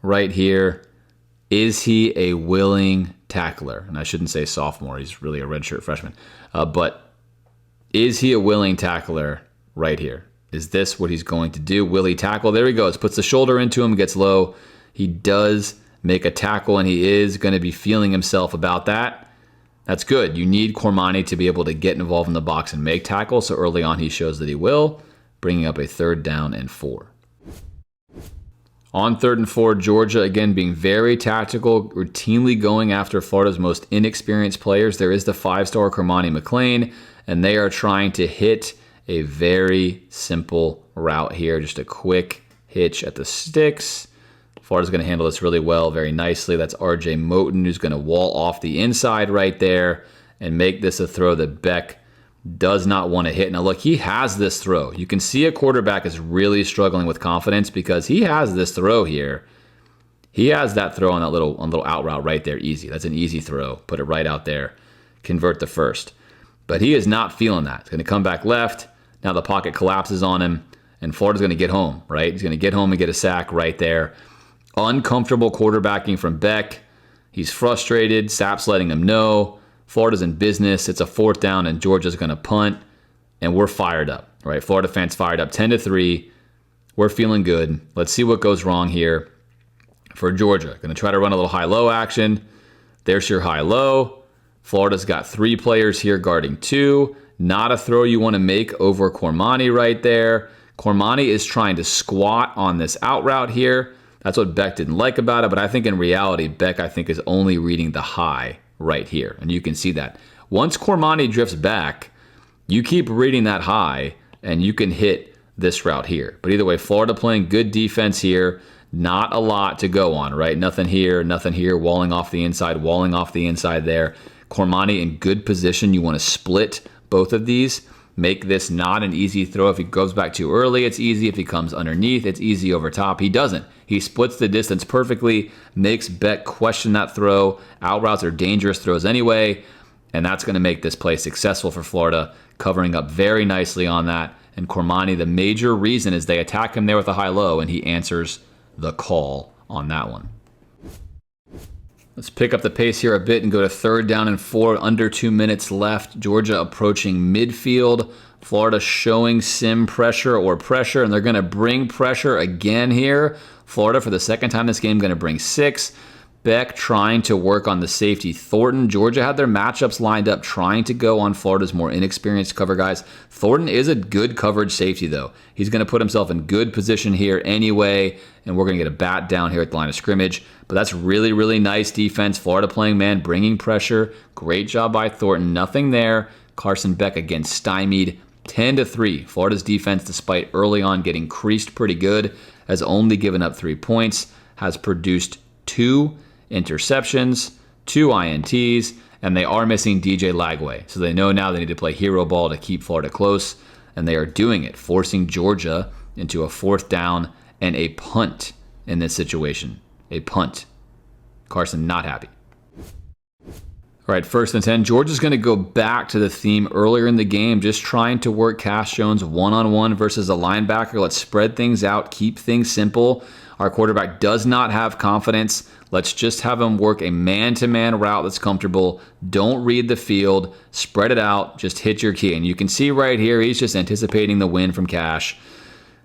Speaker 1: right here. Is he a willing tackler? And I shouldn't say sophomore. He's really a redshirt freshman. But is he a willing tackler right here? Is this what he's going to do? Will he tackle? There he goes. Puts the shoulder into him, gets low. He does make a tackle, and he is going to be feeling himself about that. That's good. You need Cormani to be able to get involved in the box and make tackles. So early on, he shows that he will, bringing up a 3rd down and 4. On 3rd and 4, Georgia, again, being very tactical, routinely going after Florida's most inexperienced players. There is the 5-star Cormani McLean, and they are trying to hit a very simple route here, just a quick hitch at the sticks. Florida's going to handle this really well, very nicely. That's R.J. Moten, who's going to wall off the inside right there and make this a throw that Beck does not want to hit. Now, look, he has this throw. You can see a quarterback is really struggling with confidence because he has this throw here. He has that throw on that little out route right there, easy. That's an easy throw. Put it right out there. Convert the first. But he is not feeling that. He's going to come back left. Now the pocket collapses on him, and Florida's going to get home, right? He's going to get home and get a sack right there. Uncomfortable quarterbacking from Beck. He's frustrated. Sapp's letting him know. Florida's in business. It's a 4th down, and Georgia's going to punt, and we're fired up, right? Florida fans fired up 10-3. We're feeling good. Let's see what goes wrong here for Georgia. Going to try to run a little high-low action. There's your high-low. Florida's got 3 players here guarding 2. Not a throw you want to make over Cormani right there. Cormani is trying to squat on this out route here. That's what Beck didn't like about it, but I think in reality, Beck, I think, is only reading the high right here, and you can see that. Once Cormani drifts back, you keep reading that high, and you can hit this route here. But either way, Florida playing good defense here. Not a lot to go on, right? Nothing here, walling off the inside there. Cormani in good position. You want to split both of these. Make this not an easy throw. If he goes back too early, it's easy. If he comes underneath, it's easy over top. He doesn't. He splits the distance perfectly, makes Beck question that throw. Out routes are dangerous throws anyway, and that's going to make this play successful for Florida, covering up very nicely on that. And Cormani, the major reason is they attack him there with a high-low, and he answers the call on that one. Let's pick up the pace here a bit and go to 3rd down and 4, under 2 minutes left. Georgia approaching midfield. Florida showing sim pressure, and they're going to bring pressure again here. Florida, for the 2nd time this game, going to bring 6. Beck trying to work on the safety Thornton. Georgia had their matchups lined up trying to go on Florida's more inexperienced cover guys. Thornton is a good coverage safety, though. He's going to put himself in good position here anyway, and we're going to get a bat down here at the line of scrimmage. But that's really, really nice defense. Florida playing man, bringing pressure. Great job by Thornton. Nothing there. Carson Beck again stymied 10-3. Florida's defense, despite early on getting creased pretty good, has only given up 3 points, has produced 2 interceptions, 2 INTs, and they are missing DJ Lagway. So they know now they need to play hero ball to keep Florida close. and they are doing it, forcing Georgia into a 4th down and a punt in this situation. A punt. Carson not happy. All right, 1st and 10. Georgia's going to go back to the theme earlier in the game, just trying to work Cash Jones one-on-one versus a linebacker. Let's spread things out, keep things simple. Our quarterback does not have confidence. Let's just have him work a man-to-man route that's comfortable. Don't read the field. Spread it out. Just hit your key. And you can see right here, he's just anticipating the win from Cash.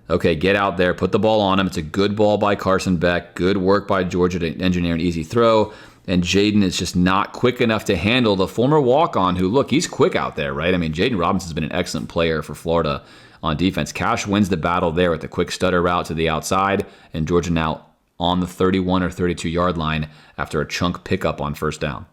Speaker 1: Okay, get out there. Put the ball on him. It's a good ball by Carson Beck. Good work by Georgia to engineer an easy throw. And Jaden is just not quick enough to handle the former walk-on who, look, he's quick out there, right? I mean, Jaden Robinson's been an excellent player for Florida on defense. Cash wins the battle there with the quick stutter route to the outside, and Georgia now on the 31 or 32-yard line after a chunk pickup on 1st down.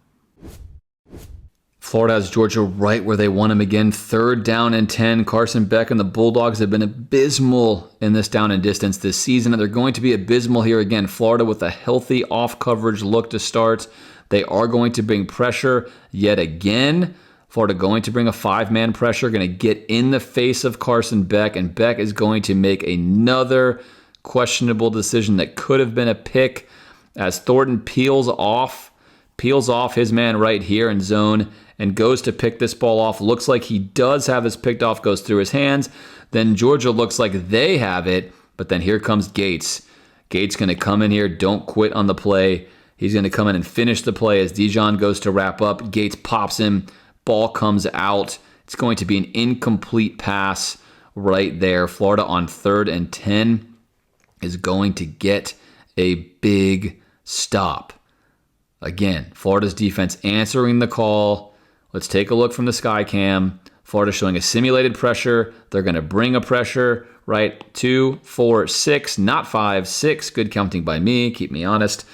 Speaker 1: Florida has Georgia right where they want him again. 3rd down and 10. Carson Beck and the Bulldogs have been abysmal in this down and distance this season, and they're going to be abysmal here again. Florida with a healthy off-coverage look to start. They are going to bring pressure yet again. Florida going to bring a 5-man pressure, going to get in the face of Carson Beck, and Beck is going to make another questionable decision that could have been a pick as Thornton peels off his man right here in zone and goes to pick this ball off. Looks like he does have this picked off, goes through his hands. Then Georgia looks like they have it, but then here comes Gates. Gates going to come in here, don't quit on the play. He's going to come in and finish the play as Dijon goes to wrap up. Gates pops him, ball comes out. It's going to be an incomplete pass right there. Florida on 3rd and 10 is going to get a big stop. Again, Florida's defense answering the call. Let's take a look from the sky cam. Florida showing a simulated pressure. They're going to bring a pressure, right? 2, 4, 6, not 5, 6. Good counting by me. Keep me honest.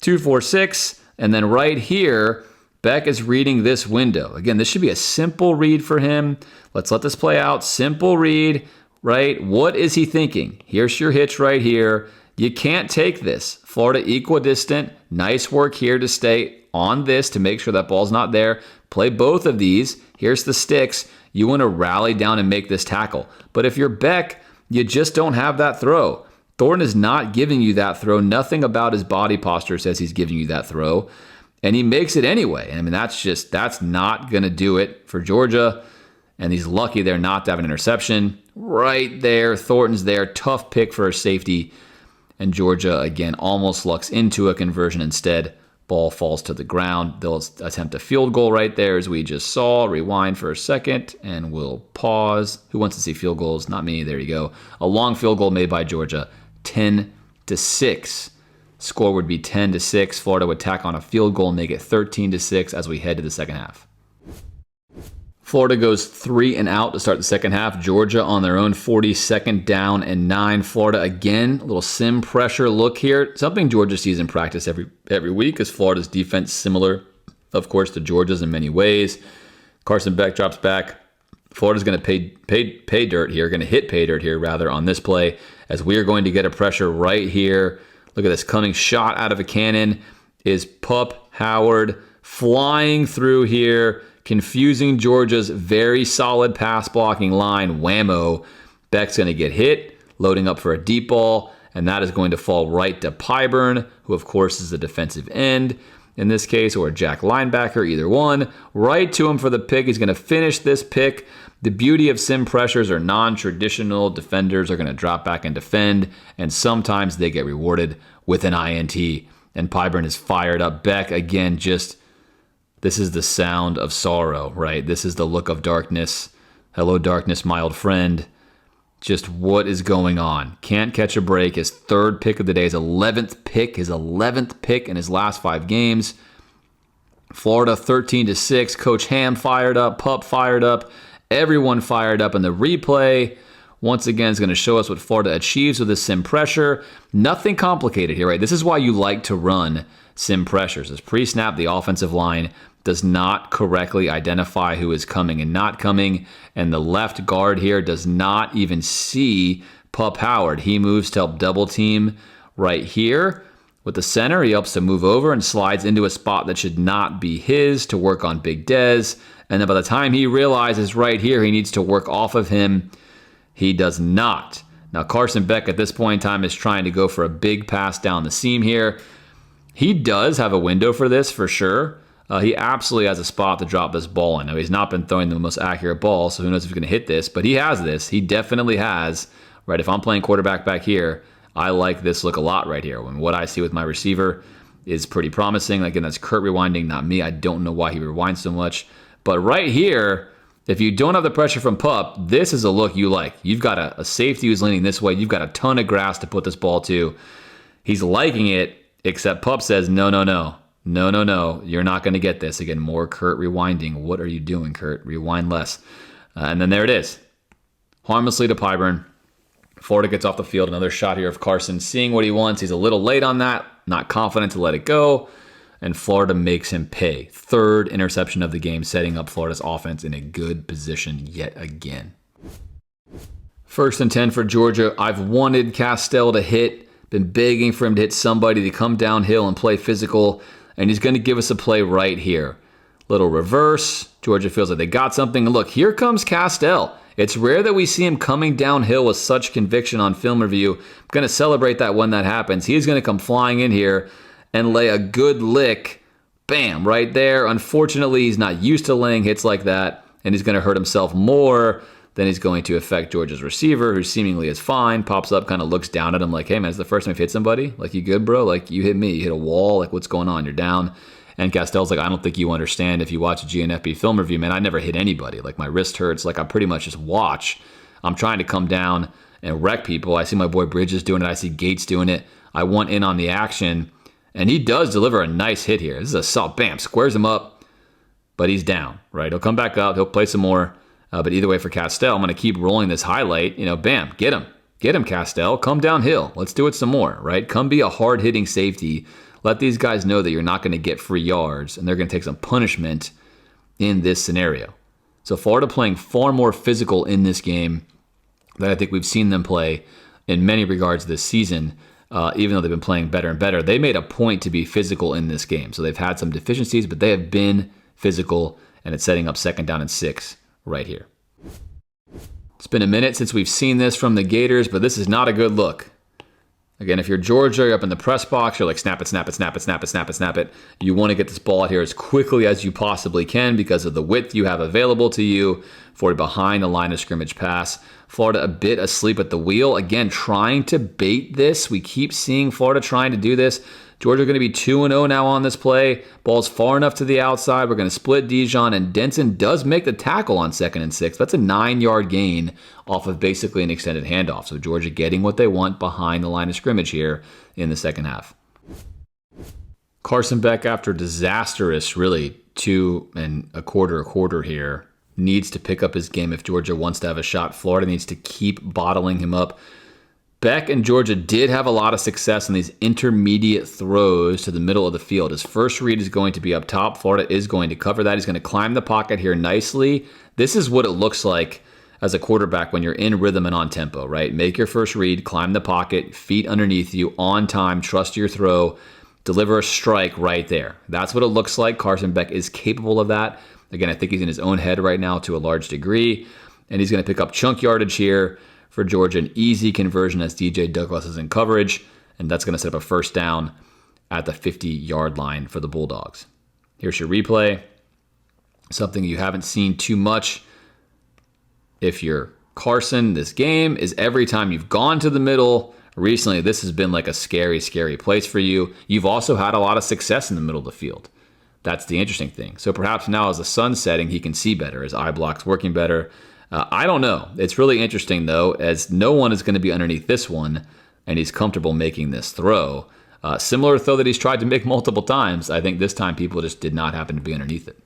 Speaker 1: 2, 4, 6. And then right here, Beck is reading this window. Again, this should be a simple read for him. Let's let this play out. Simple read, right? What is he thinking? Here's your hitch right here. You can't take this. Florida equidistant. Nice work here to stay on this to make sure that ball's not there. Play both of these. Here's the sticks. You want to rally down and make this tackle. But if you're Beck, you just don't have that throw. Thornton is not giving you that throw. Nothing about his body posture says he's giving you that throw. And he makes it anyway. I mean, that's not going to do it for Georgia. And he's lucky they're not to have an interception. Right there. Thornton's there. Tough pick for a safety. And Georgia, again, almost lucks into a conversion instead. Ball falls to the ground. They'll attempt a field goal right there, as we just saw. Rewind for a second, and we'll pause. Who wants to see field goals? Not me. There you go. A long field goal made by Georgia. 10-6. Score would be 10-6. Florida would tack on a field goal and make it 13-6 as we head to the second half. Florida goes 3 and out to start the second half. Georgia on their own 42nd down and 9. Florida again, a little sim pressure look here. Something Georgia sees in practice every week is Florida's defense similar, of course, to Georgia's in many ways. Carson Beck drops back. Florida's going to pay dirt here, going to hit pay dirt here rather on this play as we are going to get a pressure right here. Look at this coming shot out of a cannon is Pup Howard flying through here, confusing Georgia's very solid pass blocking line. Whammo. Beck's going to get hit, loading up for a deep ball, and that is going to fall right to Pyburn, who of course is a defensive end in this case, or a jack linebacker, either one. Right to him for the pick. He's going to finish this pick. The beauty of sim pressures are non-traditional. Defenders are going to drop back and defend, and sometimes they get rewarded with an INT. And Pyburn is fired up. Beck, again, this is the sound of sorrow, right? This is the look of darkness. Hello, darkness, my old friend. Just what is going on? Can't catch a break. His 3rd pick of the day, his 11th pick in his last 5 games. Florida 13-6. Coach Ham fired up. Pup fired up. Everyone fired up. And the replay, once again, is going to show us what Florida achieves with this sim pressure. Nothing complicated here, right? This is why you like to run sim pressures. As pre-snap, the offensive line does not correctly identify who is coming and not coming. And the left guard here does not even see Pup Howard. He moves to help double team right here. With the center, he helps to move over and slides into a spot that should not be his to work on Big Dez. And then by the time he realizes right here he needs to work off of him, He does not. Now, Carson Beck at this point in time is trying to go for a big pass down the seam here. He does have a window for this, for sure. He absolutely has a spot to drop this ball in. Now, he's not been throwing the most accurate ball, so who knows if he's going to hit this, but he has this. He definitely has. Right, if I'm playing quarterback back here, I like this look a lot right here. When what I see with my receiver is pretty promising. Again, that's Kurt rewinding, not me. I don't know why he rewinds so much. But right here, if you don't have the pressure from Pup, this is a look you like. You've got a safety who's leaning this way. You've got a ton of grass to put this ball to. He's liking it, except Pup says, no, no, no. No, no, no. You're not going to get this. Again, more Kurt rewinding. What are you doing, Kurt? Rewind less. And then there it is. Harmlessly to Pyburn. Florida gets off the field. Another shot here of Carson seeing what he wants. He's a little late on that. Not confident to let it go. And Florida makes him pay. Third interception of the game, setting up Florida's offense in a good position yet again. 1st and 10 for Georgia. I've wanted Castell to hit. Been begging for him to hit somebody to come downhill and play physical. And he's going to give us a play right here. Little reverse. Georgia feels like they got something. Look, here comes Castell. It's rare that we see him coming downhill with such conviction on film review. I'm going to celebrate that when that happens. He's going to come flying in here and lay a good lick. Bam, right there. Unfortunately, he's not used to laying hits like that, and he's going to hurt himself more than he's going to affect Georgia's receiver, who seemingly is fine, pops up, kind of looks down at him like, hey, man, it's the first time you've hit somebody? Like, you good, bro? Like, you hit me. You hit a wall. Like, what's going on? You're down. And Castell's like, I don't think you understand. If you watch a GNFP film review, man, I never hit anybody. Like, my wrist hurts. Like, I pretty much just watch. I'm trying to come down and wreck people. I see my boy Bridges doing it. I see Gates doing it. I want in on the action. And he does deliver a nice hit here. This is a salt. Bam. Squares him up. But he's down, right? He'll come back up. He'll play some more. But either way for Castell, I'm going to keep rolling this highlight. Bam. Get him. Get him, Castell. Come downhill. Let's do it some more, right? Come be a hard-hitting safety. Let these guys know that you're not going to get free yards, and they're going to take some punishment in this scenario. So Florida playing far more physical in this game than I think we've seen them play in many regards this season, even though they've been playing better and better. They made a point to be physical in this game. So they've had some deficiencies, but they have been physical, and it's setting up 2nd down and 6 right here. It's been a minute since we've seen this from the Gators, but this is not a good look. Again, if you're Georgia, you're up in the press box, you're like, snap it, snap it, snap it, snap it, snap it, snap it. You want to get this ball out here as quickly as you possibly can because of the width you have available to you for a behind the line of scrimmage pass. Florida a bit asleep at the wheel. Again, trying to bait this. We keep seeing Florida trying to do this. Georgia going to be 2-0 now on this play. Ball's far enough to the outside. We're going to split Dijon, and Denson does make the tackle on 2nd and 6. That's a 9-yard gain off of basically an extended handoff. So Georgia getting what they want behind the line of scrimmage here in the second half. Carson Beck, after disastrous, really, 2 1/4 here, needs to pick up his game if Georgia wants to have a shot. Florida needs to keep bottling him up. Beck and Georgia did have a lot of success in these intermediate throws to the middle of the field. His first read is going to be up top. Florida is going to cover that. He's going to climb the pocket here nicely. This is what it looks like as a quarterback when you're in rhythm and on tempo, right? Make your first read, climb the pocket, feet underneath you, on time, trust your throw, deliver a strike right there. That's what it looks like. Carson Beck is capable of that. Again, I think he's in his own head right now to a large degree, and he's going to pick up chunk yardage here for Georgia, an easy conversion as DJ Douglas is in coverage, and that's going to set up a 1st down at the 50-yard line for the Bulldogs. Here's your replay. Something you haven't seen too much if you're Carson this game is every time you've gone to the middle recently, this has been like a scary, scary place for you. You've also had a lot of success in the middle of the field. That's the interesting thing. So perhaps now as the sun's setting, he can see better. His eye block's working better. I don't know. It's really interesting, though, as no one is going to be underneath this one, and he's comfortable making this throw. Similar throw that he's tried to make multiple times. I think this time people just did not happen to be underneath it.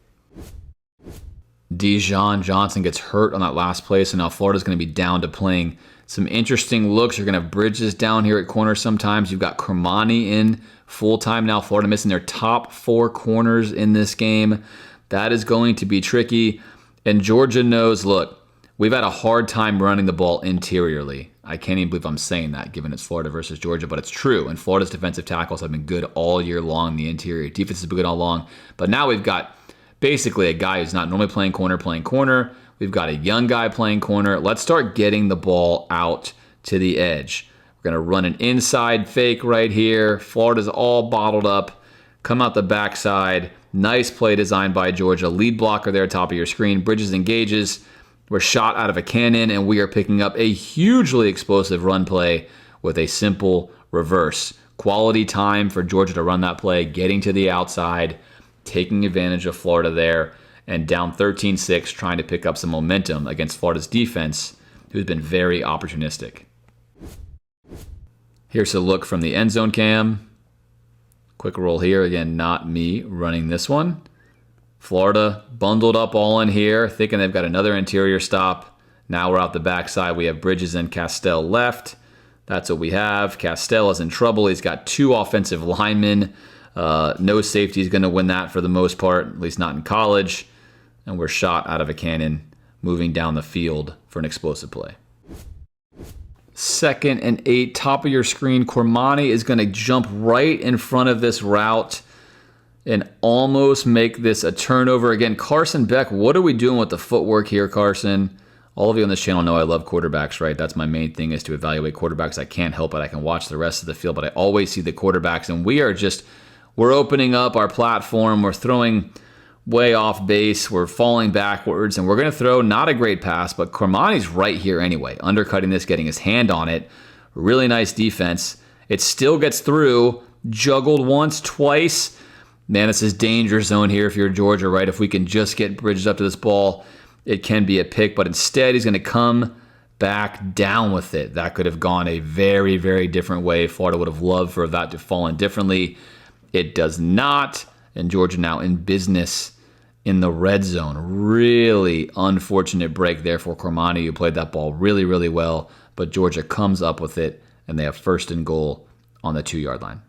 Speaker 1: Dijon Johnson gets hurt on that last play, so now Florida's going to be down to playing some interesting looks. You're going to have Bridges down here at corner sometimes. You've got Kermani in full-time now. Florida missing their top 4 corners in this game. That is going to be tricky. And Georgia knows, look, we've had a hard time running the ball interiorly. I can't even believe I'm saying that, given it's Florida versus Georgia, but it's true. And Florida's defensive tackles have been good all year long. The interior defense has been good all along. But now we've got basically a guy who's not normally playing corner. We've got a young guy playing corner. Let's start getting the ball out to the edge. We're going to run an inside fake right here. Florida's all bottled up. Come out the backside. Nice play designed by Georgia. Lead blocker there, top of your screen. Bridges engages. We're shot out of a cannon, and we are picking up a hugely explosive run play with a simple reverse. Quality time for Georgia to run that play, getting to the outside, taking advantage of Florida there, and down 13-6, trying to pick up some momentum against Florida's defense, who's been very opportunistic. Here's a look from the end zone cam. Quick roll here. Again, not me running this one. Florida bundled up all in here, thinking they've got another interior stop. Now we're out the backside. We have Bridges and Castell left. That's what we have. Castell is in trouble. He's got 2 offensive linemen. No safety is going to win that for the most part, at least not in college. And we're shot out of a cannon, moving down the field for an explosive play. 2nd and 8, top of your screen. Cormani is going to jump right in front of this route and almost make this a turnover. Again, Carson Beck, what are we doing with the footwork here, Carson? All of you on this channel know I love quarterbacks, right? That's my main thing, is to evaluate quarterbacks. I can't help it. I can watch the rest of the field, but I always see the quarterbacks, and we're opening up our platform. We're throwing way off base. We're falling backwards, and we're going to throw not a great pass, but Cormani's right here anyway, undercutting this, getting his hand on it. Really nice defense. It still gets through, juggled once, twice. Man, this is danger zone here if you're Georgia, right? If we can just get Bridges up to this ball, it can be a pick, but instead he's going to come back down with it. That could have gone a very, very different way. Florida would have loved for that to fall in differently. It does not, and Georgia now in business in the red zone. Really unfortunate break there for Cormani, who played that ball really, really well, but Georgia comes up with it, and they have 1st and goal on the 2-yard line.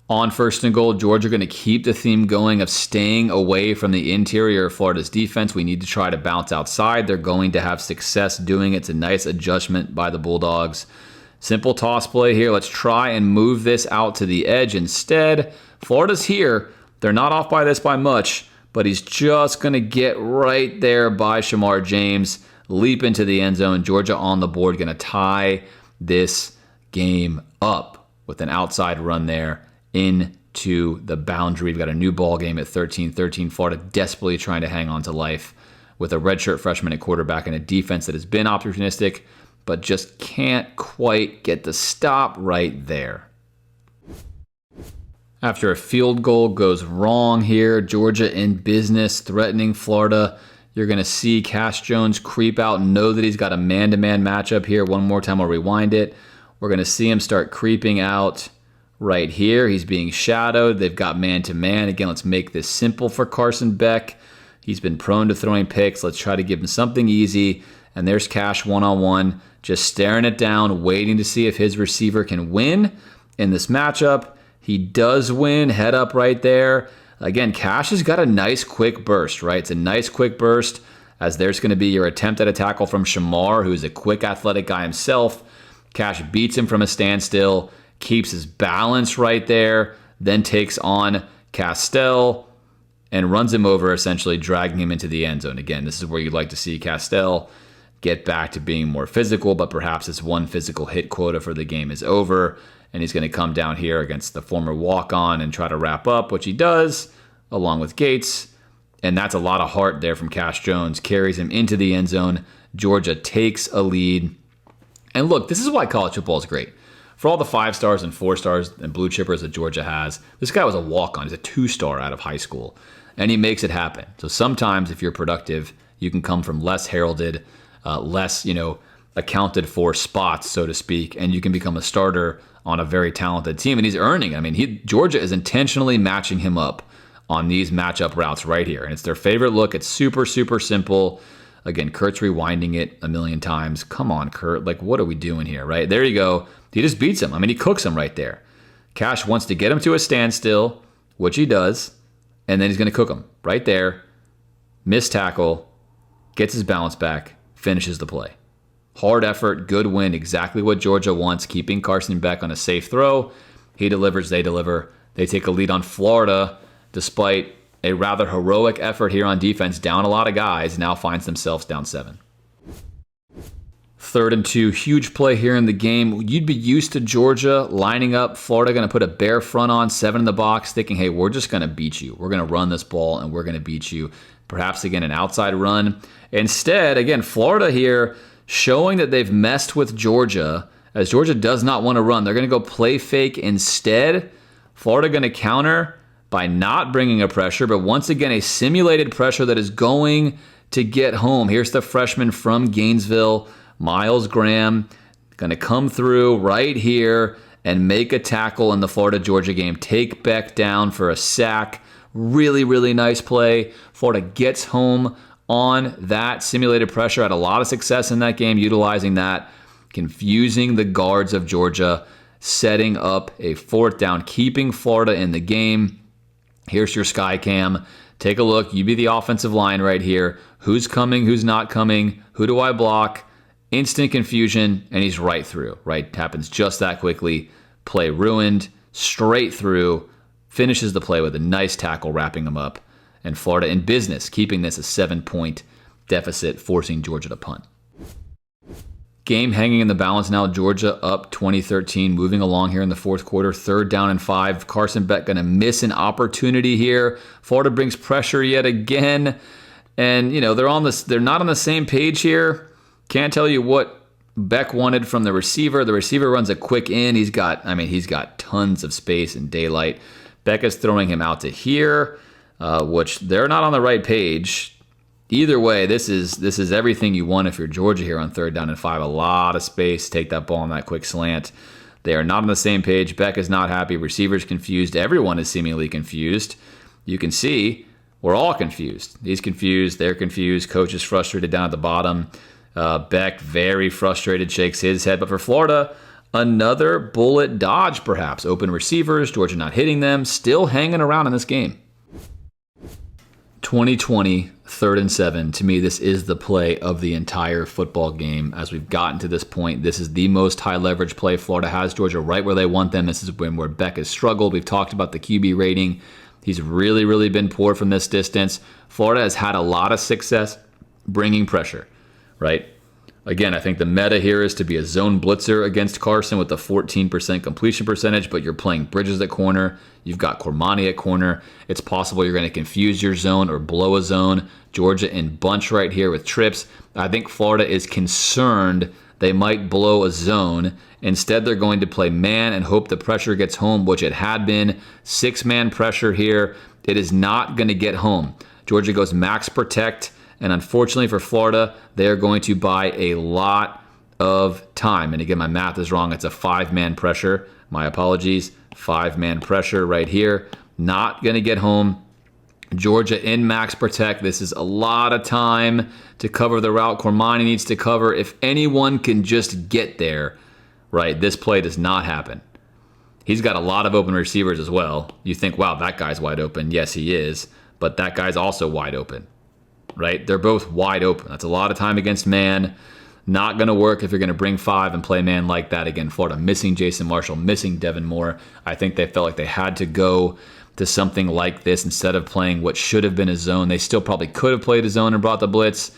Speaker 1: On 1st and goal, Georgia going to keep the theme going of staying away from the interior of Florida's defense. We need to try to bounce outside. They're going to have success doing it. It's a nice adjustment by the Bulldogs. Simple toss play here. Let's try and move this out to the edge instead. Florida's here. They're not off by this by much, but he's just going to get right there by Shamar James, leap into the end zone. Georgia on the board, going to tie this game up with an outside run there into the boundary. We've got a new ball game at 13-13. Florida desperately trying to hang on to life with a redshirt freshman at quarterback and a defense that has been opportunistic, but just can't quite get the stop right there. After a field goal goes wrong here, Georgia in business, threatening Florida. You're going to see Cash Jones creep out and know that he's got a man-to-man matchup here. One more time, I'll rewind it. We're going to see him start creeping out right here. He's being shadowed. They've got man-to-man. Again, let's make this simple for Carson Beck. He's been prone to throwing picks. Let's try to give him something easy. And there's Cash one-on-one, just staring it down, waiting to see if his receiver can win in this matchup. He does win, head up right there. Again, Cash has got a nice quick burst, right? It's a nice quick burst, as there's going to be your attempt at a tackle from Shamar, who's a quick athletic guy himself. Cash beats him from a standstill, keeps his balance right there, then takes on Castell and runs him over, essentially dragging him into the end zone. Again, this is where you'd like to see Castell get back to being more physical, but perhaps his one physical hit quota for the game is over, and he's going to come down here against the former walk-on and try to wrap up, which he does, along with Gates. And that's a lot of heart there from Cash Jones. Carries him into the end zone. Georgia takes a lead. And look, this is why college football is great. For all the 5 stars and 4 stars and blue chippers that Georgia has, this guy was a walk-on. He's a 2-star out of high school. And he makes it happen. So sometimes if you're productive, you can come from less heralded, less, accounted for spots, so to speak, and you can become a starter on a very talented team. And he's earning. I mean, Georgia is intentionally matching him up on these matchup routes right here. And it's their favorite look. It's super, super simple. Again, Kurt's rewinding it a million times. Come on, Kurt. Like, what are we doing here, right? There you go. He just beats him. I mean, he cooks him right there. Cash wants to get him to a standstill, which he does, and then he's going to cook him right there. Missed tackle, gets his balance back, finishes the play. Hard effort, good win, exactly what Georgia wants, keeping Carson Beck on a safe throw. He delivers, they deliver. They take a lead on Florida, despite a rather heroic effort here on defense, down a lot of guys, now finds themselves down 7. 3rd and 2, huge play here in the game. You'd be used to Georgia lining up, Florida going to put a bare front on, 7 in the box, thinking, hey, we're just going to beat you. We're going to run this ball and we're going to beat you. Perhaps, again, an outside run. Instead, again, Florida here showing that they've messed with Georgia, as Georgia does not want to run. They're going to go play fake instead. Florida going to counter by not bringing a pressure, but once again, a simulated pressure that is going to get home. Here's the freshman from Gainesville, Miles Graham, going to come through right here and make a tackle in the Florida-Georgia game. Take Beck down for a sack. Really, really nice play. Florida gets home on that simulated pressure. Had a lot of success in that game utilizing that, confusing the guards of Georgia, setting up a 4th down, keeping Florida in the game. Here's your sky cam. Take a look. You be the offensive line right here. Who's coming? Who's not coming? Who do I block? Instant confusion, and he's right through. Right, happens just that quickly. Play ruined, straight through. Finishes the play with a nice tackle, wrapping him up. And Florida in business, keeping this a 7-point deficit, forcing Georgia to punt. Game hanging in the balance now. Georgia up 20-13, moving along here in the 4th quarter. 3rd down and 5. Carson Beck going to miss an opportunity here. Florida brings pressure yet again. And, they're not on the same page here. Can't tell you what Beck wanted from the receiver. The receiver runs a quick in. He's got tons of space and daylight. Beck is throwing him out to here, which they're not on the right page. Either way, this is everything you want if you're Georgia here on 3rd down and 5. A lot of space. Take that ball on that quick slant. They are not on the same page. Beck is not happy. Receivers confused. Everyone is seemingly confused. You can see we're all confused. He's confused. They're confused. Coach is frustrated down at the bottom. Beck, very frustrated, shakes his head. But for Florida, another bullet dodge, perhaps. Open receivers, Georgia not hitting them, still hanging around in this game. 2020, 3rd and 7. To me, this is the play of the entire football game. As we've gotten to this point, this is the most high leverage play. Florida has Georgia right where they want them. This is where Beck has struggled. We've talked about the QB rating. He's really, really been poor from this distance. Florida has had a lot of success bringing pressure. Right? Again, I think the meta here is to be a zone blitzer against Carson with a 14% completion percentage, but you're playing Bridges at corner. You've got Cormani at corner. It's possible you're going to confuse your zone or blow a zone. Georgia in bunch right here with trips. I think Florida is concerned they might blow a zone. Instead, they're going to play man and hope the pressure gets home, which it had been. 6-man pressure here. It is not going to get home. Georgia goes max protect. And unfortunately for Florida, they're going to buy a lot of time. And again, my math is wrong. It's a 5-man pressure. My apologies. 5-man pressure right here. Not going to get home. Georgia in max protect. This is a lot of time to cover the route Cormani needs to cover. If anyone can just get there, right, this play does not happen. He's got a lot of open receivers as well. You think, wow, that guy's wide open. Yes, he is. But that guy's also wide open. Right? They're both wide open. That's a lot of time against man. Not going to work if you're going to bring 5 and play man like that. Again, Florida missing Jason Marshall, missing Devin Moore. I think they felt like they had to go to something like this instead of playing what should have been a zone. They still probably could have played a zone and brought the blitz.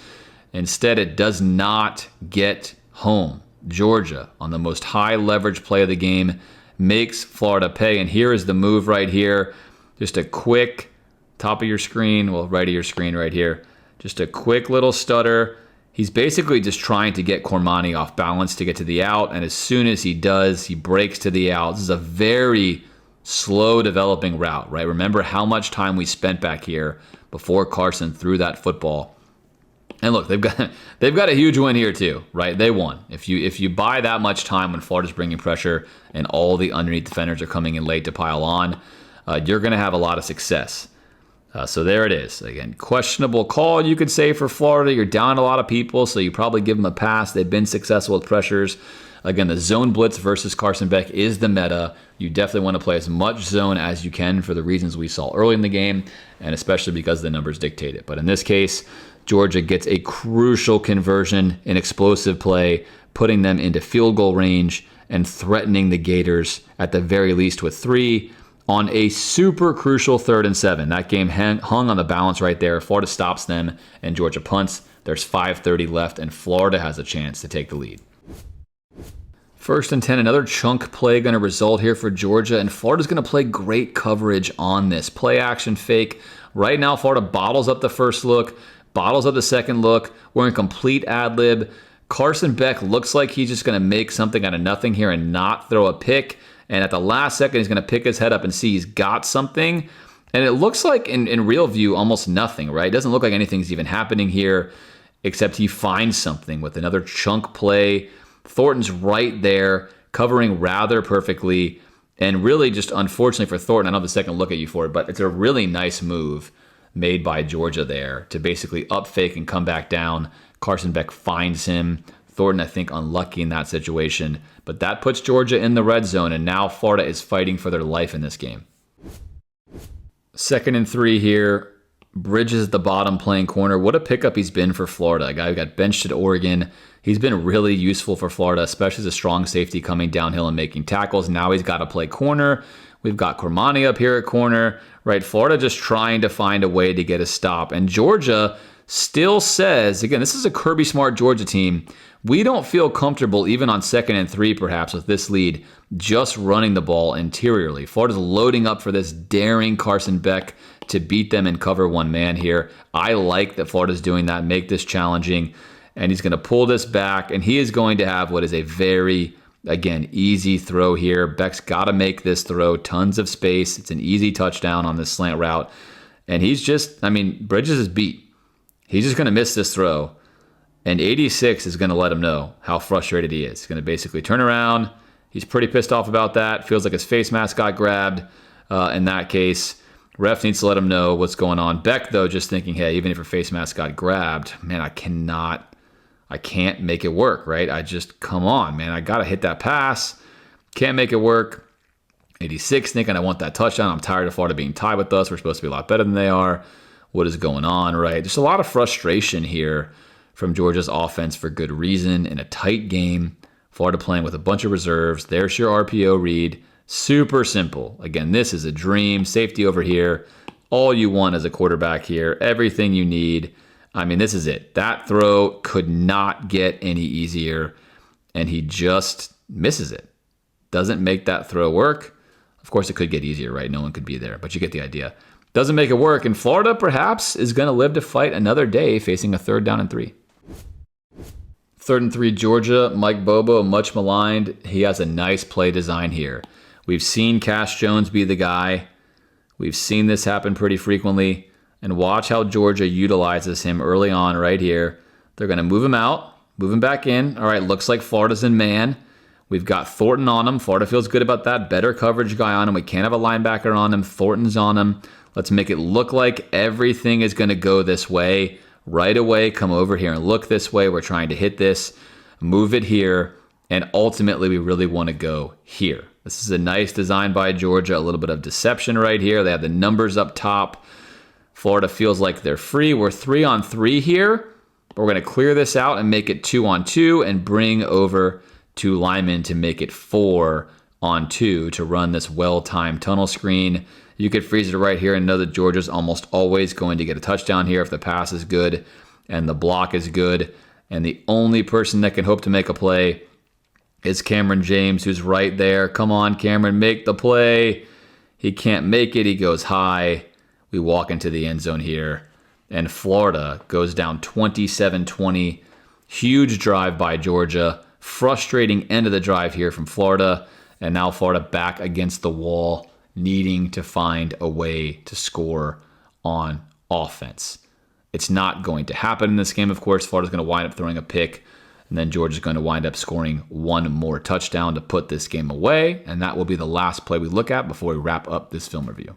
Speaker 1: Instead, it does not get home. Georgia, on the most high leverage play of the game, makes Florida pay. And here is the move right here. Just a quick top of your screen, well, right of your screen right here. Just a quick little stutter. He's basically just trying to get Cormani off balance to get to the out, and as soon as he does, he breaks to the out. This is a very slow developing route, right? Remember how much time we spent back here before Carson threw that football. And look, they've got a huge win here too, right? They won. If you buy that much time when Florida's bringing pressure and all the underneath defenders are coming in late to pile on, you're going to have a lot of success. So there it is. Again, questionable call, you could say, for Florida. You're down a lot of people, so you probably give them a pass. They've been successful with pressures. Again, the zone blitz versus Carson Beck is the meta. You definitely want to play as much zone as you can for the reasons we saw early in the game, and especially because the numbers dictate it. But in this case, Georgia gets a crucial conversion, an explosive play, putting them into field goal range and threatening the Gators at the very least with 3. on a super crucial 3rd and 7. That game hung on the balance right there. Florida stops them and Georgia punts. There's 5:30 left and Florida has a chance to take the lead. 1st and 10, another chunk play going to result here for Georgia, and Florida's going to play great coverage on this. Play action fake. Right now, Florida bottles up the first look, bottles up the second look. We're in complete ad lib. Carson Beck looks like he's just going to make something out of nothing here and not throw a pick. And at the last second, he's going to pick his head up and see he's got something. And it looks like, in real view, almost nothing, right? It doesn't look like anything's even happening here, except he finds something with another chunk play. Thornton's right there, covering rather perfectly. And really just unfortunately for Thornton, I don't have the second look at you for it, but it's a really nice move made by Georgia there to basically up fake and come back down. Carson Beck finds him. Thornton, I think, unlucky in that situation. But that puts Georgia in the red zone, and now Florida is fighting for their life in this game. 2nd and 3 here. Bridges at the bottom playing corner. What a pickup he's been for Florida. A guy who got benched at Oregon. He's been really useful for Florida, especially as a strong safety coming downhill and making tackles. Now he's got to play corner. We've got Cormani up here at corner. Right, Florida just trying to find a way to get a stop. And Georgia still says, again, this is a Kirby Smart Georgia team. We don't feel comfortable, even on 2nd and 3 perhaps, with this lead, just running the ball interiorly. Florida's loading up for this, daring Carson Beck to beat them and cover one man here. I like that Florida's doing that, make this challenging, and he's going to pull this back, and he is going to have what is a very, again, easy throw here. Beck's got to make this throw, tons of space. It's an easy touchdown on this slant route, and he's just, Bridges is beat. He's just going to miss this throw. And 86 is going to let him know how frustrated he is. He's going to basically turn around. He's pretty pissed off about that. Feels like his face mask got grabbed in that case. Ref needs to let him know what's going on. Beck, though, just thinking, hey, even if your face mask got grabbed, man, I can't make it work, right? Come on, man. I got to hit that pass. Can't make it work. 86 thinking I want that touchdown. I'm tired of Florida being tied with us. We're supposed to be a lot better than they are. What is going on, right? There's a lot of frustration here from Georgia's offense for good reason in a tight game. Florida playing with a bunch of reserves. There's your RPO read. Super simple. Again, this is a dream. Safety over here. All you want as a quarterback here. Everything you need. This is it. That throw could not get any easier, and he just misses it. Doesn't make that throw work. Of course, it could get easier, right? No one could be there, but you get the idea. Doesn't make it work, and Florida perhaps is going to live to fight another day facing a 3rd down and 3. 3rd and 3 Georgia. Mike Bobo, much maligned. He has a nice play design here. We've seen Cash Jones be the guy. We've seen this happen pretty frequently. And watch how Georgia utilizes him early on right here. They're going to move him out, move him back in. All right, looks like Florida's in man. We've got Thornton on him. Florida feels good about that. Better coverage guy on him. We can't have a linebacker on him. Thornton's on him. Let's make it look like everything is going to go this way. Right away, come over here and look this way. We're trying to hit this, move it here, and ultimately we really want to go here. This is a nice design by Georgia. A little bit of deception right here. They have the numbers up top. Florida feels like they're free. We're 3 on 3 here. We're going to clear this out and make it 2 on 2 and bring over 2 linemen to make it 4 on 2 to run this well-timed tunnel screen. You could freeze it right here and know that Georgia's almost always going to get a touchdown here if the pass is good and the block is good. And the only person that can hope to make a play is Cameron James, who's right there. Come on, Cameron, make the play. He can't make it. He goes high. We walk into the end zone here. And Florida goes down 27-20. Huge drive by Georgia. Frustrating end of the drive here from Florida. And now Florida back against the wall, needing to find a way to score on offense. It's not going to happen in this game, of course. Florida's going to wind up throwing a pick, and then Georgia's going to wind up scoring one more touchdown to put this game away, and that will be the last play we look at before we wrap up this film review.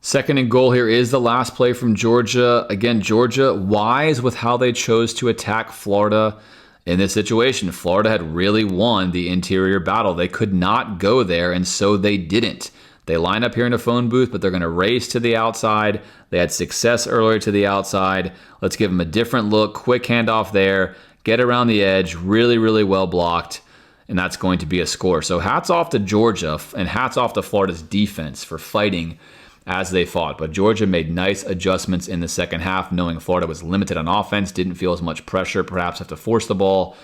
Speaker 1: 2nd and goal here is the last play from Georgia. Again, Georgia wise with how they chose to attack Florida in this situation. Florida had really won the interior battle. They could not go there, and so they didn't. They line up here in a phone booth, but they're going to race to the outside. They had success earlier to the outside. Let's give them a different look. Quick handoff there. Get around the edge. Really, really well blocked. and that's going to be a score. So hats off to Georgia and hats off to Florida's defense for fighting as they fought. But Georgia made nice adjustments in the second half, knowing Florida was limited on offense, didn't feel as much pressure, perhaps have to force the ball.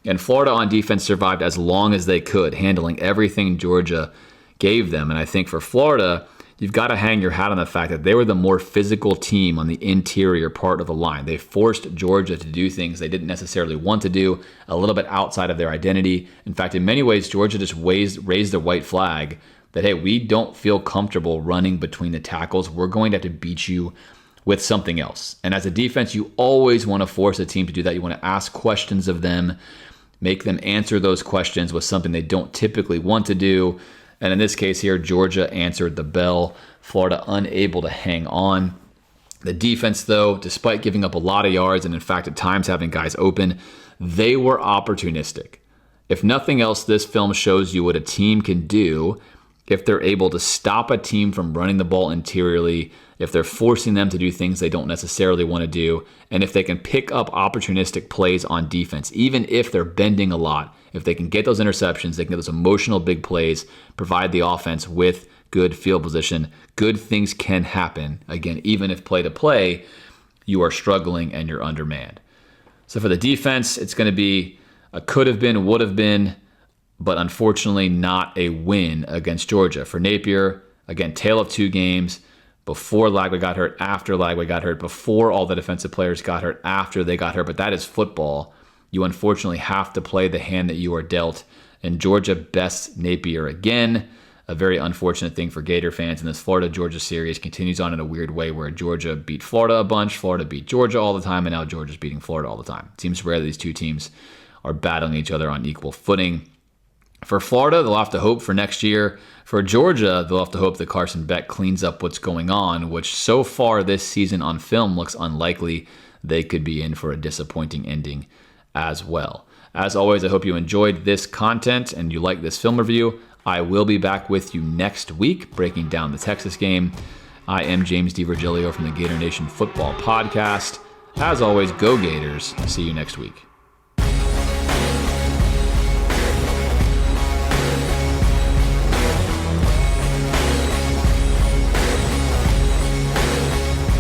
Speaker 1: And Florida on defense survived as long as they could, handling everything Georgia gave them. And I think for Florida, you've got to hang your hat on the fact that they were the more physical team on the interior part of the line. They forced Georgia to do things they didn't necessarily want to do, a little bit outside of their identity. In fact, in many ways, Georgia just raised the white flag that, hey, we don't feel comfortable running between the tackles. We're going to have to beat you with something else. And as a defense, you always want to force a team to do that. You want to ask questions of them, make them answer those questions with something they don't typically want to do. And in this case here, Georgia answered the bell. Florida unable to hang on. The defense, though, despite giving up a lot of yards and in fact at times having guys open, they were opportunistic. If nothing else, this film shows you what a team can do if they're able to stop a team from running the ball interiorly, if they're forcing them to do things they don't necessarily want to do, and if they can pick up opportunistic plays on defense, even if they're bending a lot. If they can get those interceptions, they can get those emotional big plays, provide the offense with good field position, good things can happen. Again, even if play to play, you are struggling and you're undermanned. So for the defense, it's going to be a could have been, would have been, but unfortunately not a win against Georgia. For Napier, again, tale of two games. Before Lagway got hurt, after Lagway got hurt, before all the defensive players got hurt, after they got hurt. But that is football. You unfortunately have to play the hand that you are dealt. And Georgia bests Napier again. A very unfortunate thing for Gator fans. And this Florida-Georgia series continues on in a weird way where Georgia beat Florida a bunch, Florida beat Georgia all the time, and now Georgia's beating Florida all the time. It seems rare that these two teams are battling each other on equal footing. For Florida, they'll have to hope for next year. For Georgia, they'll have to hope that Carson Beck cleans up what's going on, which so far this season on film looks unlikely. They could be in for a disappointing ending as well. As always, I hope you enjoyed this content and you like this film review. I will be back with you next week breaking down the Texas game. I am James DiVirgilio from the Gator Nation Football Podcast. As always, go Gators. See you next week.